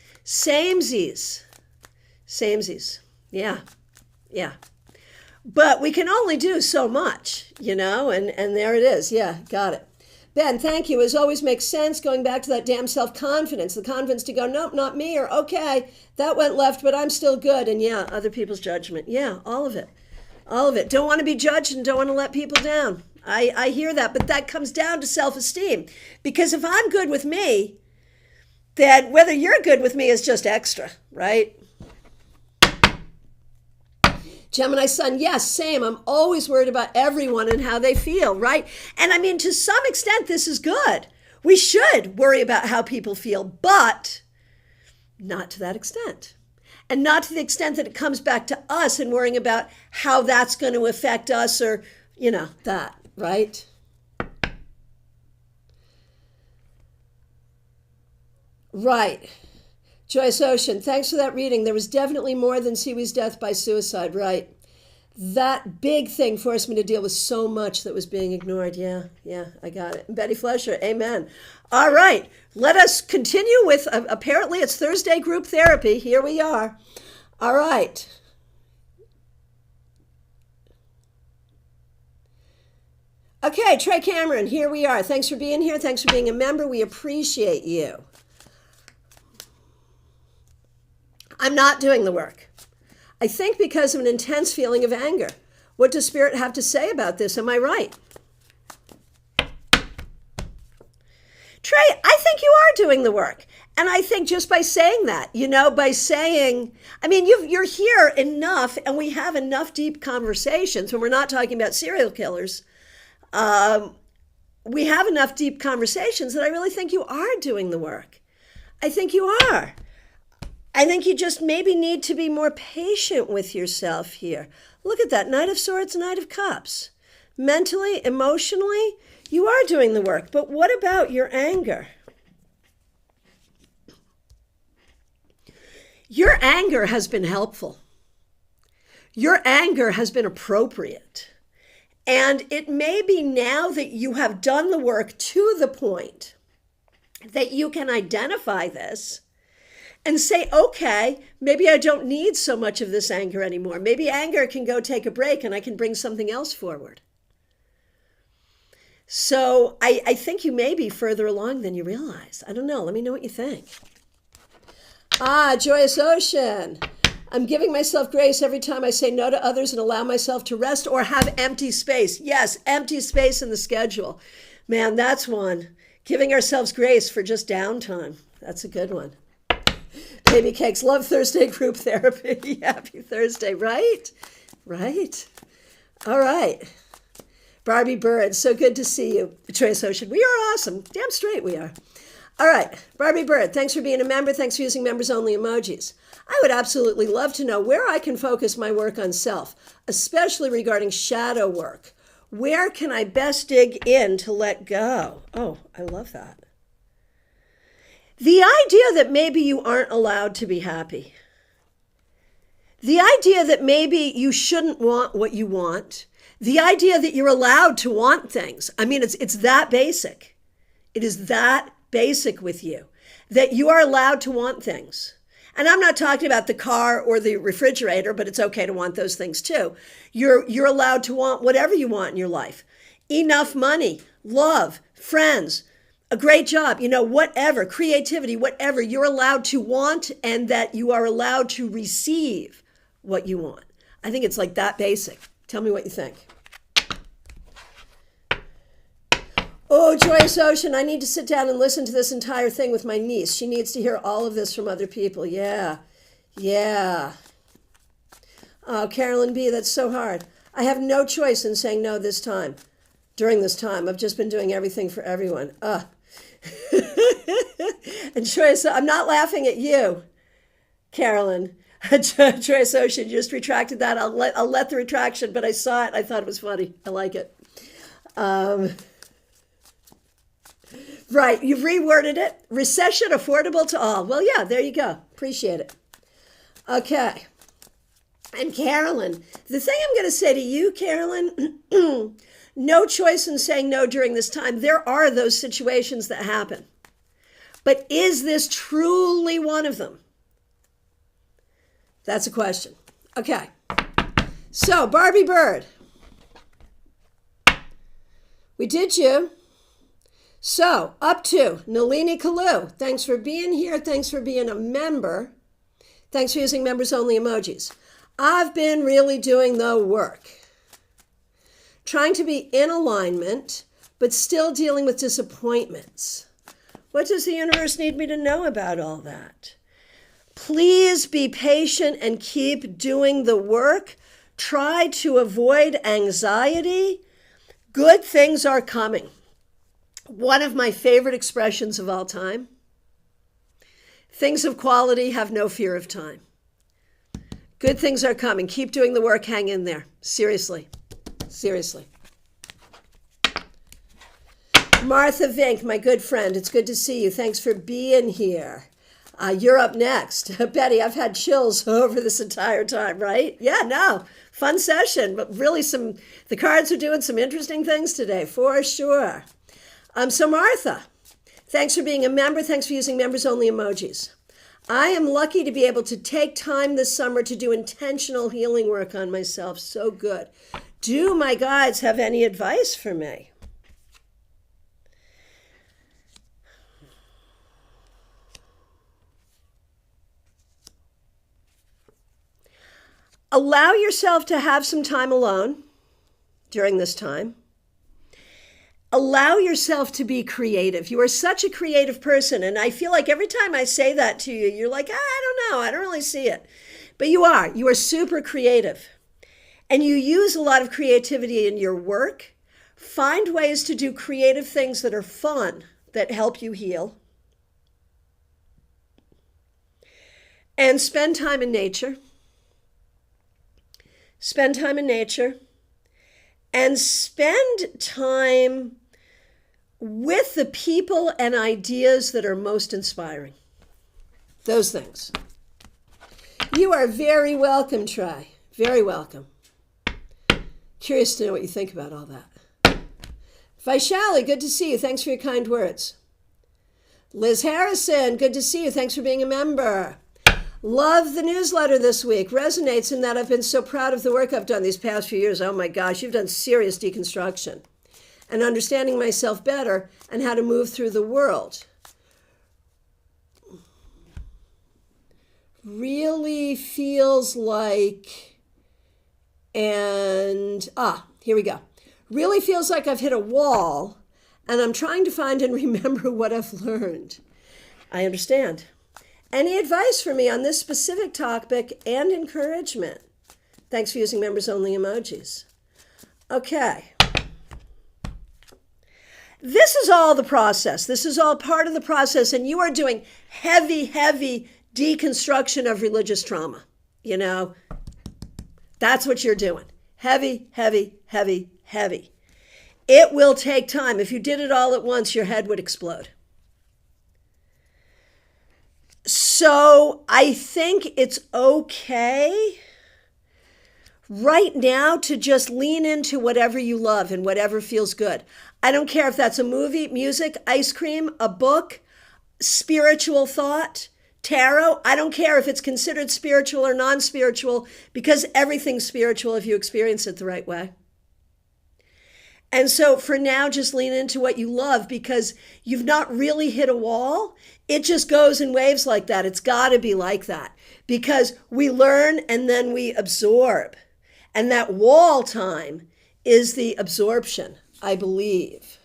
A: Yeah. But we can only do so much, and there it is. Yeah, got it. Ben, thank you. As always, makes sense. Going back to that damn self-confidence, the confidence to go, nope, not me, or okay, that went left, but I'm still good. And yeah, other people's judgment. Yeah, all of it. Don't want to be judged and don't want to let people down. I hear that, but that comes down to self-esteem. Because if I'm good with me, then whether you're good with me is just extra, right? Gemini sun, yes, same. I'm always worried about everyone and how they feel, right? And I mean, to some extent, this is good. We should worry about how people feel, but not to that extent. And not to the extent that it comes back to us and worrying about how that's going to affect us or, that. Right? Right. Joyce Ocean, thanks for that reading. There was definitely more than Siwi's death by suicide. Right. That big thing forced me to deal with so much that was being ignored. Yeah, I got it. Betty Flesher, amen. All right, let us continue with, apparently it's Thursday group therapy. Here we are. All right. Okay, Trey Cameron, here we are. Thanks for being here. Thanks for being a member. We appreciate you. I'm not doing the work. I think because of an intense feeling of anger. What does Spirit have to say about this? Am I right? Trey, I think you are doing the work. And I think just by saying that, by saying, you're here enough and we have enough deep conversations when we're not talking about serial killers. We have enough deep conversations that I really think you are doing the work. I think you are. I think you just maybe need to be more patient with yourself here. Look at that, Knight of Swords, Knight of Cups. Mentally, emotionally, you are doing the work. But what about your anger? Your anger has been helpful. Your anger has been appropriate. And it may be now that you have done the work to the point that you can identify this and say, okay, maybe I don't need so much of this anger anymore. Maybe anger can go take a break and I can bring something else forward. So I think you may be further along than you realize. I don't know. Let me know what you think. Joyous Ocean. I'm giving myself grace every time I say no to others and allow myself to rest or have empty space. Yes, empty space in the schedule. Man, that's one. Giving ourselves grace for just downtime. That's a good one. Baby Cakes, love Thursday group therapy. Happy Thursday, right? Right. All right. Barbie Bird, so good to see you. Trace Ocean, we are awesome. Damn straight we are. All right, Barbie Bird, thanks for being a member. Thanks for using members only emojis. I would absolutely love to know where I can focus my work on self, especially regarding shadow work. Where can I best dig in to let go? Oh, I love that. The idea that maybe you aren't allowed to be happy. The idea that maybe you shouldn't want what you want. The idea that you're allowed to want things. It's that basic. It is that basic with you, that you are allowed to want things. And I'm not talking about the car or the refrigerator, but it's okay to want those things too. You're allowed to want whatever you want in your life. Enough money, love, friends, a great job, whatever, creativity, whatever you're allowed to want, and that you are allowed to receive what you want. I think it's like that basic. Tell me what you think. Oh, Joyous Ocean, I need to sit down and listen to this entire thing with my niece. She needs to hear all of this from other people. Yeah. Oh, Carolyn B., that's so hard. I have no choice in saying no this time. During this time, I've just been doing everything for everyone. And Joyous, I'm not laughing at you, Carolyn. Joyous Ocean, you just retracted that. I'll let the retraction, but I saw it. I thought it was funny. I like it. Right, you've reworded it. Recession affordable to all. Well, yeah, there you go. Appreciate it. Okay. And Carolyn, the thing I'm going to say to you, Carolyn, no choice in saying no during this time. There are those situations that happen. But is this truly one of them? That's a question. Okay. So, Barbie Bird. We did you. So, up to Nalini Kalu. Thanks for being here. Thanks for being a member. Thanks for using members only emojis. I've been really doing the work. Trying to be in alignment, but still dealing with disappointments. What does the universe need me to know about all that? Please be patient and keep doing the work. Try to avoid anxiety. Good things are coming. One of my favorite expressions of all time. Things of quality have no fear of time. Good things are coming. Keep doing the work. Hang in there. Seriously. Martha Vink, my good friend, it's good to see you. Thanks for being here. You're up next. Betty, I've had chills over this entire time, right? Yeah, no. Fun session, but really the cards are doing some interesting things today, for sure. So Martha, thanks for being a member. Thanks for using members only emojis. I am lucky to be able to take time this summer to do intentional healing work on myself. So good. Do my guides have any advice for me? Allow yourself to have some time alone during this time. Allow yourself to be creative. You are such a creative person, and I feel like every time I say that to you, you're like, I don't know, I don't really see it. But you are. You are super creative. And you use a lot of creativity in your work. Find ways to do creative things that are fun, that help you heal. And spend time in nature. Spend time in nature. And spend time with the people and ideas that are most inspiring. Those things. You are very welcome, Try. Very welcome. Curious to know what you think about all that. Vaishali, good to see you. Thanks for your kind words. Liz Harrison, good to see you. Thanks for being a member. Love the newsletter this week. Resonates in that I've been so proud of the work I've done these past few years. Oh my gosh, you've done serious deconstruction and understanding myself better and how to move through the world. Really feels like, here we go. Really feels like I've hit a wall and I'm trying to find and remember what I've learned. I understand. Any advice for me on this specific topic and encouragement? Thanks for using members only emojis. Okay. This is all the process. This is all part of the process, and you are doing heavy, heavy deconstruction of religious trauma. You know, that's what you're doing. Heavy, heavy, heavy, heavy. It will take time. If you did it all at once, your head would explode. So I think it's okay right now to just lean into whatever you love and whatever feels good. I don't care if that's a movie, music, ice cream, a book, spiritual thought, tarot. I don't care if it's considered spiritual or non-spiritual, because everything's spiritual if you experience it the right way. And so for now, just lean into what you love, because you've not really hit a wall. It just goes in waves like that. It's got to be like that, because we learn and then we absorb. And that wall time is the absorption, I believe.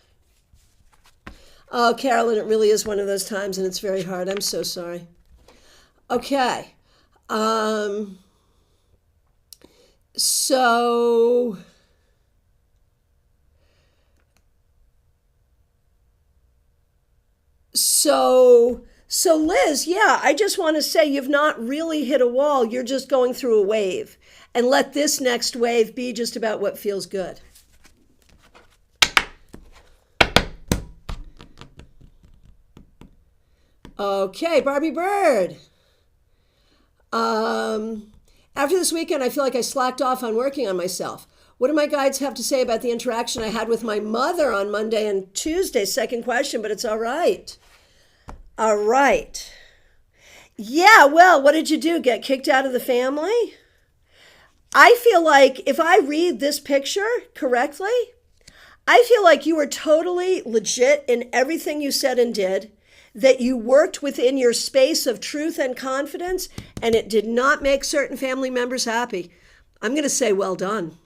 A: Oh, Carolyn, it really is one of those times, and it's very hard. I'm so sorry. Okay. So Liz, yeah, I just want to say you've not really hit a wall. You're just going through a wave. And let this next wave be just about what feels good. Okay, Barbie Bird. After this weekend, I feel like I slacked off on working on myself. What do my guides have to say about the interaction I had with my mother on Monday and Tuesday? Second question, but it's all right. All right. Yeah, well, what did you do? Get kicked out of the family? I feel like if I read this picture correctly, I feel like you were totally legit in everything you said and did, that you worked within your space of truth and confidence, and it did not make certain family members happy. I'm going to say well done.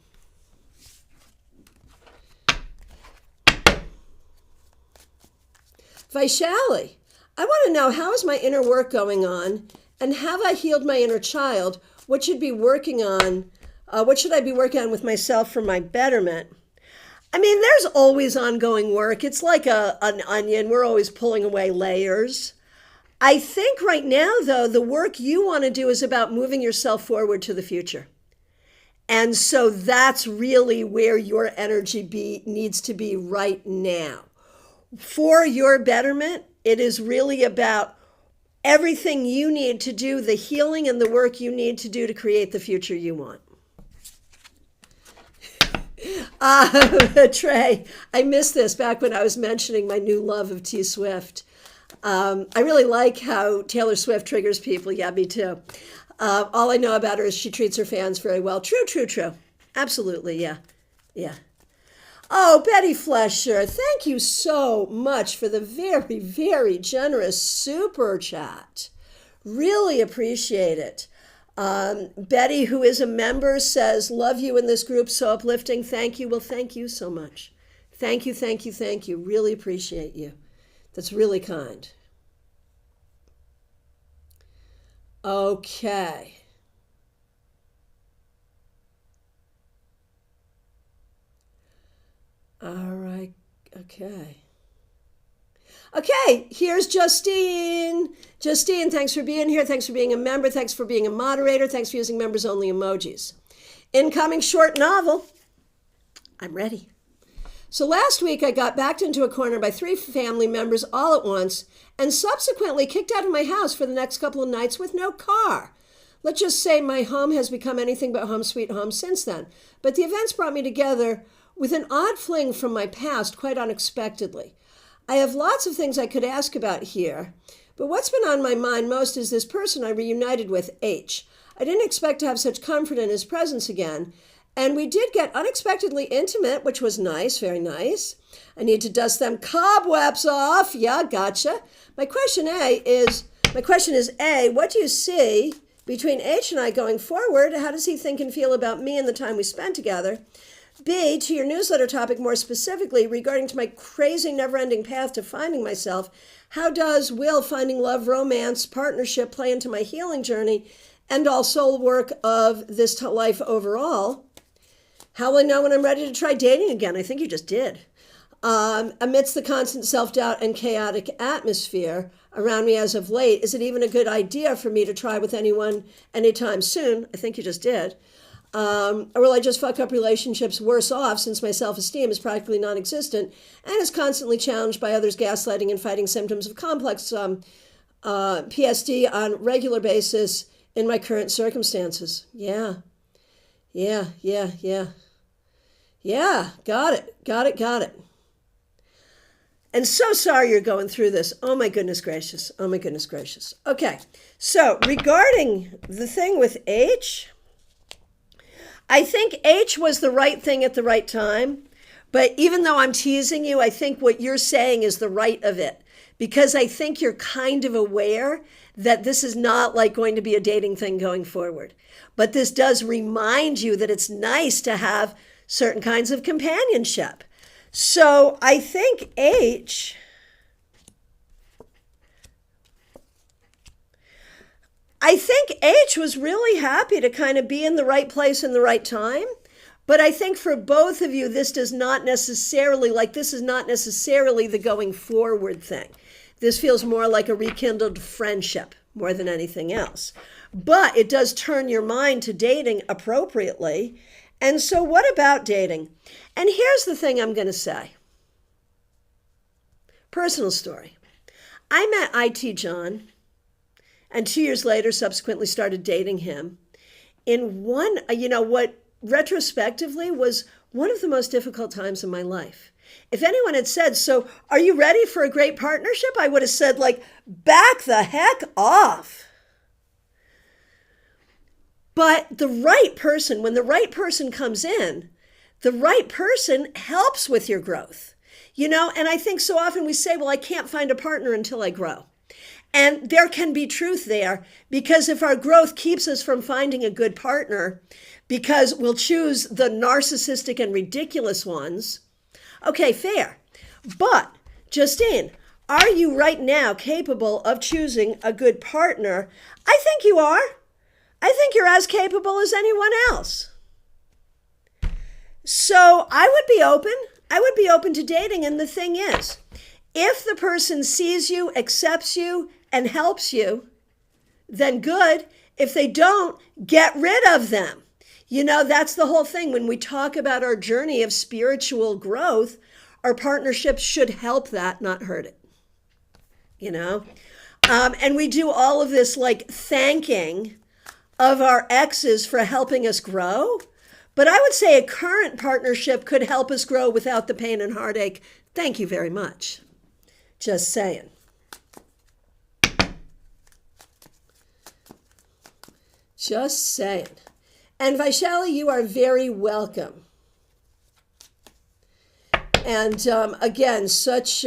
A: Vaishali, I want to know, how is my inner work going on, and have I healed my inner child? What should I be working on with myself for my betterment? I mean, there's always ongoing work. It's like an onion. We're always pulling away layers. I think right now, though, the work you want to do is about moving yourself forward to the future. And so that's really where your energy needs to be right now. For your betterment, it is really about everything you need to do, the healing and the work you need to do to create the future you want. Trey, I missed this back when I was mentioning my new love of T Swift. I really like how Taylor Swift triggers people. Yeah, me too. All I know about her is she treats her fans very well. True, true, true. Absolutely, yeah. Yeah. Oh, Betty Flesher, thank you so much for the very, very generous super chat. Really appreciate it. Betty, who is a member, says, love you in this group, so uplifting. Thank you. Well, thank you so much. Thank you, thank you, thank you. Really appreciate you. That's really kind. Okay. All right. Okay. Okay, here's Justine. Justine, thanks for being here. Thanks for being a member. Thanks for being a moderator. Thanks for using members only emojis. Incoming short novel. I'm ready. So last week I got backed into a corner by 3 family members all at once and subsequently kicked out of my house for the next couple of nights with no car. Let's just say my home has become anything but home sweet home since then. But the events brought me together with an odd fling from my past quite unexpectedly. I have lots of things I could ask about here, but what's been on my mind most is this person I reunited with, H. I didn't expect to have such comfort in his presence again, and we did get unexpectedly intimate, which was nice, very nice. I need to dust them cobwebs off. Yeah, gotcha. My question is, A, what do you see between H and I going forward? How does he think and feel about me and the time we spent together? B, to your newsletter topic more specifically, regarding to my crazy never-ending path to finding myself, how will finding love, romance, partnership play into my healing journey and all soul work of this life overall? How will I know when I'm ready to try dating again? I think you just did. Amidst the constant self-doubt and chaotic atmosphere around me as of late, is it even a good idea for me to try with anyone anytime soon? I think you just did. Or will I just fuck up relationships worse off since my self-esteem is practically non-existent and is constantly challenged by others' gaslighting and fighting symptoms of complex PSD on a regular basis in my current circumstances? Yeah. Yeah, got it. And so sorry you're going through this. Oh my goodness gracious. Okay, so regarding the thing with H, I think H was the right thing at the right time. But even though I'm teasing you, I think what you're saying is the right of it. Because I think you're kind of aware that this is not like going to be a dating thing going forward. But this does remind you that it's nice to have certain kinds of companionship. So I think H was really happy to kind of be in the right place in the right time. But I think for both of you, this is not necessarily the going forward thing. This feels more like a rekindled friendship more than anything else. But it does turn your mind to dating appropriately. And so what about dating? And here's the thing I'm going to say. Personal story. I met IT John, and 2 years later subsequently started dating him in what retrospectively was one of the most difficult times in my life. If anyone had said, so are you ready for a great partnership? I would have said, back the heck off. But when the right person comes in, the right person helps with your growth. And I think so often we say, well, I can't find a partner until I grow. And there can be truth there, because if our growth keeps us from finding a good partner, because we'll choose the narcissistic and ridiculous ones, okay, fair. But, Justine, are you right now capable of choosing a good partner? I think you are. I think you're as capable as anyone else. So I would be open to dating. And the thing is, if the person sees you, accepts you, and helps you, then good. If they don't, get rid of them. That's the whole thing. When we talk about our journey of spiritual growth, our partnerships should help that, not hurt it. And we do all of this like thanking of our exes for helping us grow. But I would say a current partnership could help us grow without the pain and heartache. Thank you very much. Just saying. Just saying. And Vaishali, you are very welcome. And again, such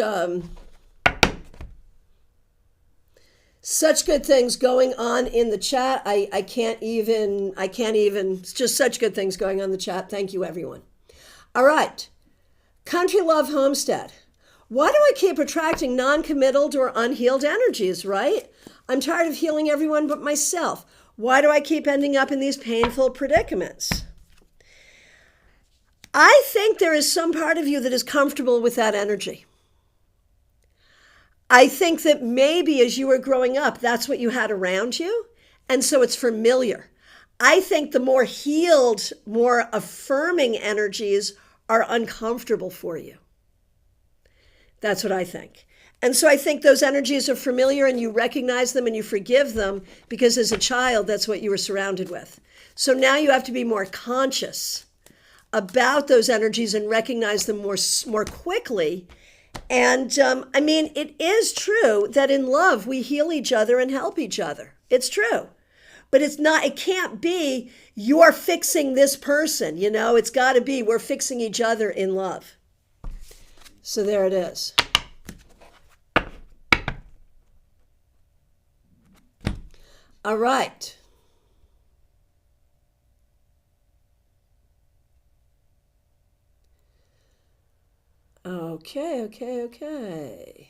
A: good things going on in the chat. I can't even, it's just such good things going on in the chat. Thank you, everyone. All right. Country Love Homestead. Why do I keep attracting non-committal or unhealed energies, right? I'm tired of healing everyone but myself. Why do I keep ending up in these painful predicaments? I think there is some part of you that is comfortable with that energy. I think that maybe as you were growing up, that's what you had around you, and so it's familiar. I think the more healed, more affirming energies are uncomfortable for you. That's what I think. And so I think those energies are familiar and you recognize them and you forgive them because as a child, that's what you were surrounded with. So now you have to be more conscious about those energies and recognize them more quickly. And I mean, it is true that in love, we heal each other and help each other. It's true. But it can't be you're fixing this person, it's got to be we're fixing each other in love. So there it is. All right. Okay.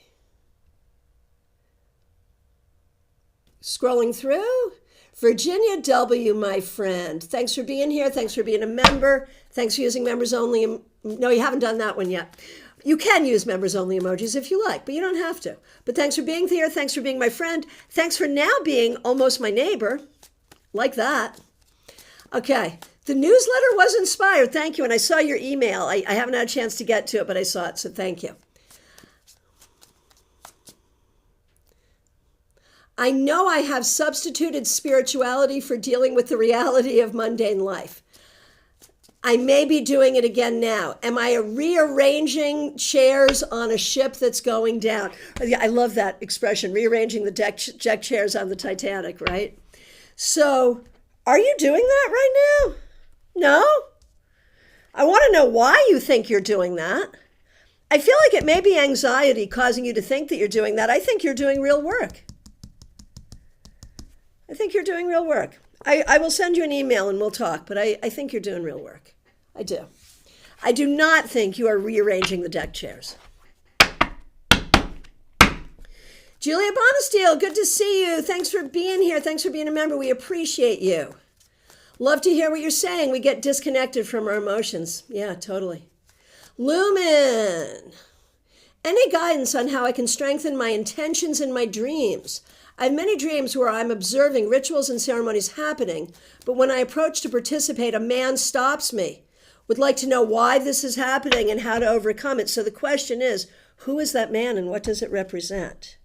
A: Scrolling through. Virginia W., my friend. Thanks for being here. Thanks for being a member. Thanks for using members only. No, you haven't done that one yet. You can use members only emojis if you like, but you don't have to. But thanks for being here. Thanks for being my friend. Thanks for now being almost my neighbor. Like that. Okay. The newsletter was inspired. Thank you. And I saw your email. I haven't had a chance to get to it, but I saw it. So thank you. I know I have substituted spirituality for dealing with the reality of mundane life. I may be doing it again now. Am I rearranging chairs on a ship that's going down? I love that expression, rearranging the deck chairs on the Titanic, right? So are you doing that right now? No? I want to know why you think you're doing that. I feel like it may be anxiety causing you to think that you're doing that. I think you're doing real work. I will send you an email and we'll talk, but I think you're doing real work. I do. I do not think you are rearranging the deck chairs. Julia Bonesteel, good to see you. Thanks for being here. Thanks for being a member. We appreciate you. Love to hear what you're saying. We get disconnected from our emotions. Yeah, totally. Lumen. Any guidance on how I can strengthen my intentions in my dreams? I have many dreams where I'm observing rituals and ceremonies happening, but when I approach to participate, a man stops me. Would like to know why this is happening and how to overcome it. So the question is, who is that man and what does it represent?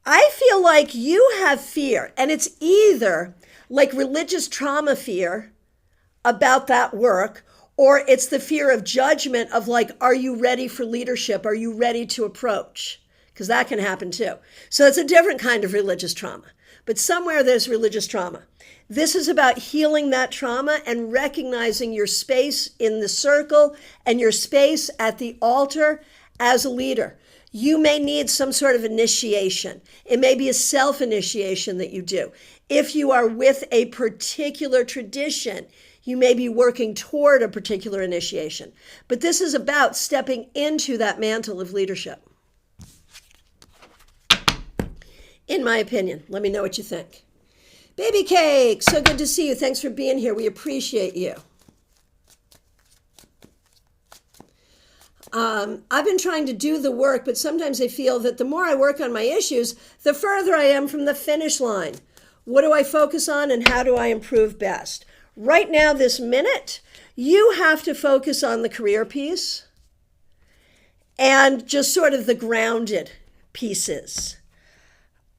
A: I feel like you have fear, and it's either like religious trauma fear about that work, or it's the fear of judgment of like, are you ready for leadership? Are you ready to approach? Because that can happen too. So it's a different kind of religious trauma. But somewhere there's religious trauma. This is about healing that trauma and recognizing your space in the circle and your space at the altar as a leader. You may need some sort of initiation. It may be a self-initiation that you do. If you are with a particular tradition, you may be working toward a particular initiation. But this is about stepping into that mantle of leadership. In my opinion, let me know what you think. Baby Cake, so good to see you. Thanks for being here. We appreciate you. I've been trying to do the work, but sometimes I feel that the more I work on my issues, the further I am from the finish line. What do I focus on and how do I improve best? Right now, this minute, you have to focus on the career piece and just sort of the grounded pieces.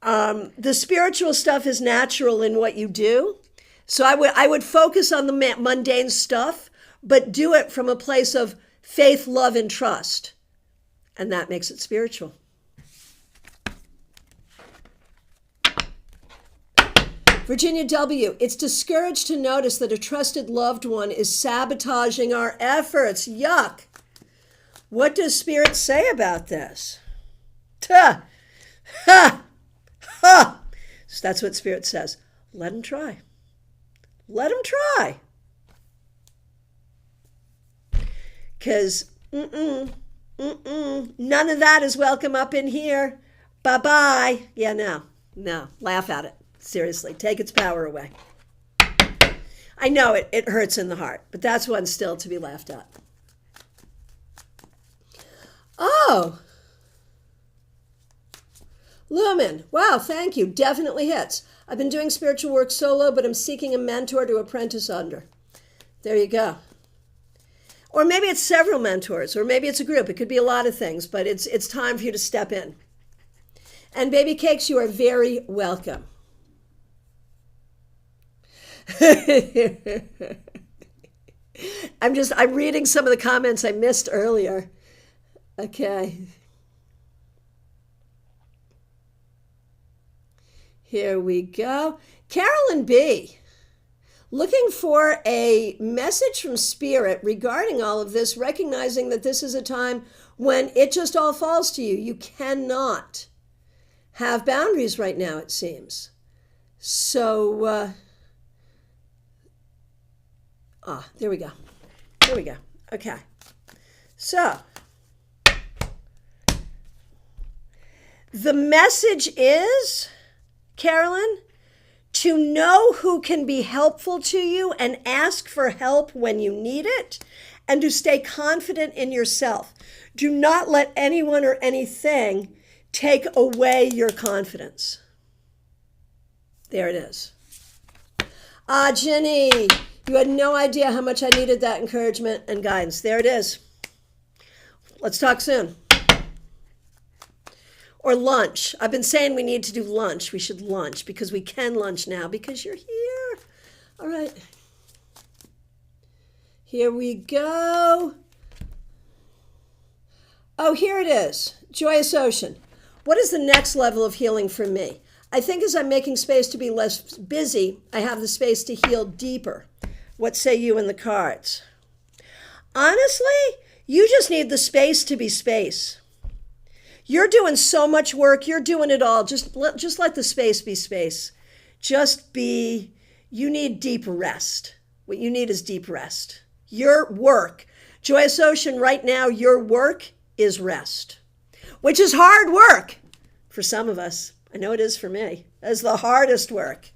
A: The spiritual stuff is natural in what you do. So I would focus on the mundane stuff, but do it from a place of faith, love, and trust. And that makes it spiritual. Virginia W., it's discouraged to notice that a trusted loved one is sabotaging our efforts. Yuck. What does Spirit say about this? Ha! Ha! Ha! So that's what Spirit says. Let him try. Let him try. Because, none of that is welcome up in here. Bye-bye. Yeah, no. Laugh at it. Seriously, take its power away. I know it hurts in the heart, but that's one still to be laughed at. Oh. Lumen. Wow, thank you. Definitely hits. I've been doing spiritual work solo, but I'm seeking a mentor to apprentice under. There you go. Or maybe it's several mentors, or maybe it's a group. It could be a lot of things, but it's time for you to step in. And Baby Cakes, you are very welcome. I'm reading some of the comments I missed earlier. Okay. Here we go. Carolyn B. Looking for a message from Spirit regarding all of this, recognizing that this is a time when it just all falls to you. You cannot have boundaries right now, it seems. So, there we go. There we go. Okay. So, the message is, Carolyn, to know who can be helpful to you and ask for help when you need it, and to stay confident in yourself. Do not let anyone or anything take away your confidence. There it is. Jenny, you had no idea how much I needed that encouragement and guidance. There it is. Let's talk soon. Or lunch. I've been saying we need to do lunch. We should lunch because we can lunch now because you're here. All right. Here we go. Oh, here it is. Joyous Ocean. What is the next level of healing for me? I think as I'm making space to be less busy, I have the space to heal deeper. What say you in the cards? Honestly, you just need the space to be space. You're doing so much work. You're doing it all. Just let the space be space. You need deep rest. What you need is deep rest. Your work, Joyous Ocean, right now, your work is rest, which is hard work for some of us. I know it is for me. That's the hardest work.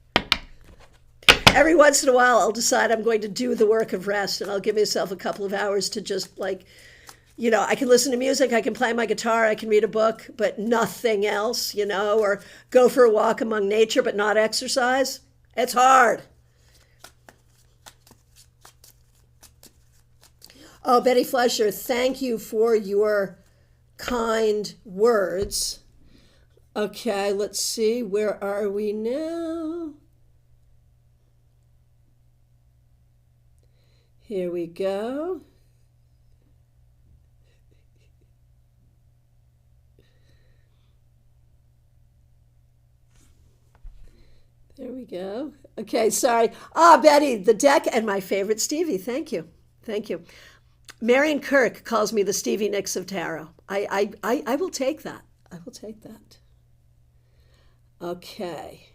A: Every once in a while, I'll decide I'm going to do the work of rest, and I'll give myself a couple of hours to just I can listen to music, I can play my guitar, I can read a book, but nothing else, or go for a walk among nature, but not exercise. It's hard. Oh, Betty Fletcher, thank you for your kind words. Okay, let's see. Where are we now? Here we go. There we go. Okay, sorry. Betty, the deck and my favorite Stevie. Thank you. Thank you. Marion Kirk calls me the Stevie Nicks of tarot. I will take that. I will take that. Okay.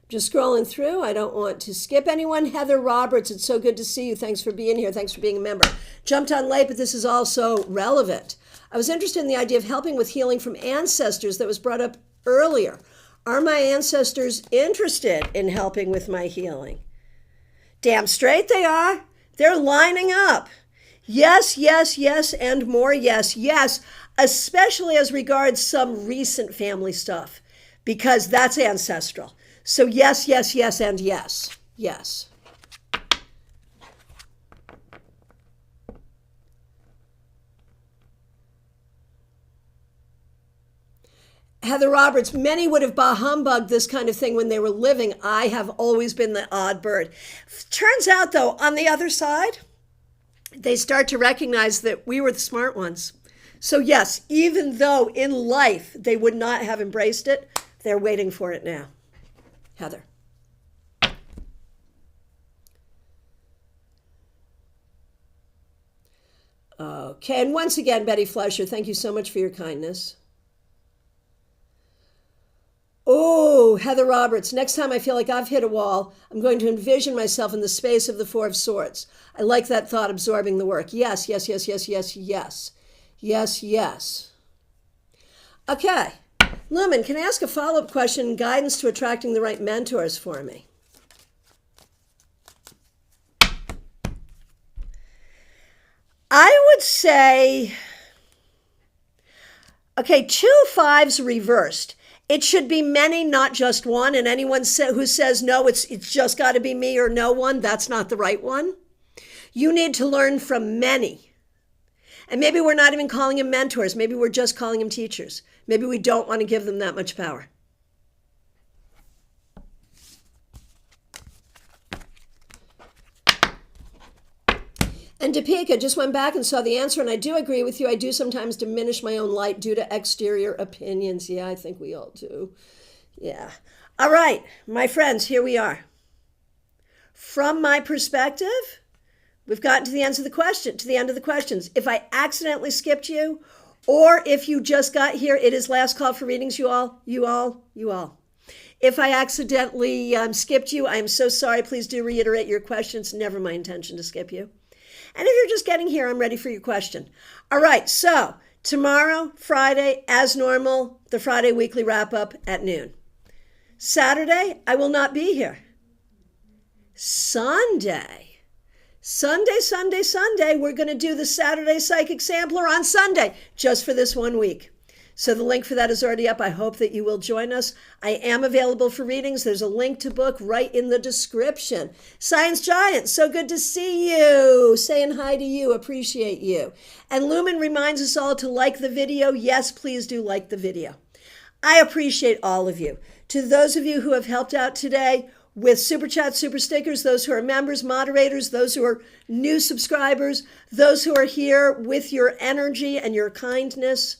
A: Just scrolling through. I don't want to skip anyone. Heather Roberts, it's so good to see you. Thanks for being here. Thanks for being a member. Jumped on late, but this is also relevant. I was interested in the idea of helping with healing from ancestors that was brought up earlier. Are my ancestors interested in helping with my healing? Damn straight they are. They're lining up. Yes, yes, yes, and more yes, yes, especially as regards some recent family stuff, because that's ancestral. So yes, yes, yes, and yes, yes. Heather Roberts, many would have bah humbugged this kind of thing when they were living. I have always been the odd bird. Turns out, though, on the other side, they start to recognize that we were the smart ones. So yes, even though in life they would not have embraced it, they're waiting for it now. Heather. Okay, and once again, Betty Fleischer, thank you so much for your kindness. Oh, Heather Roberts, next time I feel like I've hit a wall, I'm going to envision myself in the space of the Four of Swords. I like that thought, absorbing the work. Yes, yes, yes, yes, yes, yes. Yes, yes. Okay, Lumen, can I ask a follow-up question, guidance to attracting the right mentors for me? I would say, okay, 2 5s reversed. It should be many, not just one. And anyone who says, no, it's just got to be me or no one, that's not the right one. You need to learn from many. And maybe we're not even calling them mentors. Maybe we're just calling them teachers. Maybe we don't want to give them that much power. And Topeka just went back and saw the answer, and I do agree with you. I do sometimes diminish my own light due to exterior opinions. Yeah, I think we all do. Yeah. All right, my friends, here we are. From my perspective, we've gotten to the end of the questions. If I accidentally skipped you, or if you just got here, it is last call for readings, you all. If I accidentally skipped you, I am so sorry. Please do reiterate your questions. Never my intention to skip you. And if you're just getting here, I'm ready for your question. All right, so tomorrow, Friday, as normal, the Friday weekly wrap-up at noon. Saturday, I will not be here. Sunday, we're going to do the Saturday Psychic Sampler on Sunday, just for this 1 week. So the link for that is already up. I hope that you will join us. I am available for readings. There's a link to book right in the description. Science Giant, so good to see you. Saying hi to you. Appreciate you. And Lumen reminds us all to like the video. Yes, please do like the video. I appreciate all of you. To those of you who have helped out today with Super Chat, Super Stickers, those who are members, moderators, those who are new subscribers, those who are here with your energy and your kindness,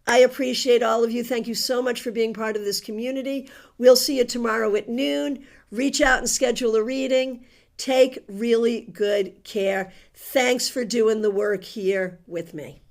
A: I appreciate all of you. Thank you so much for being part of this community. We'll see you tomorrow at noon. Reach out and schedule a reading. Take really good care. Thanks for doing the work here with me.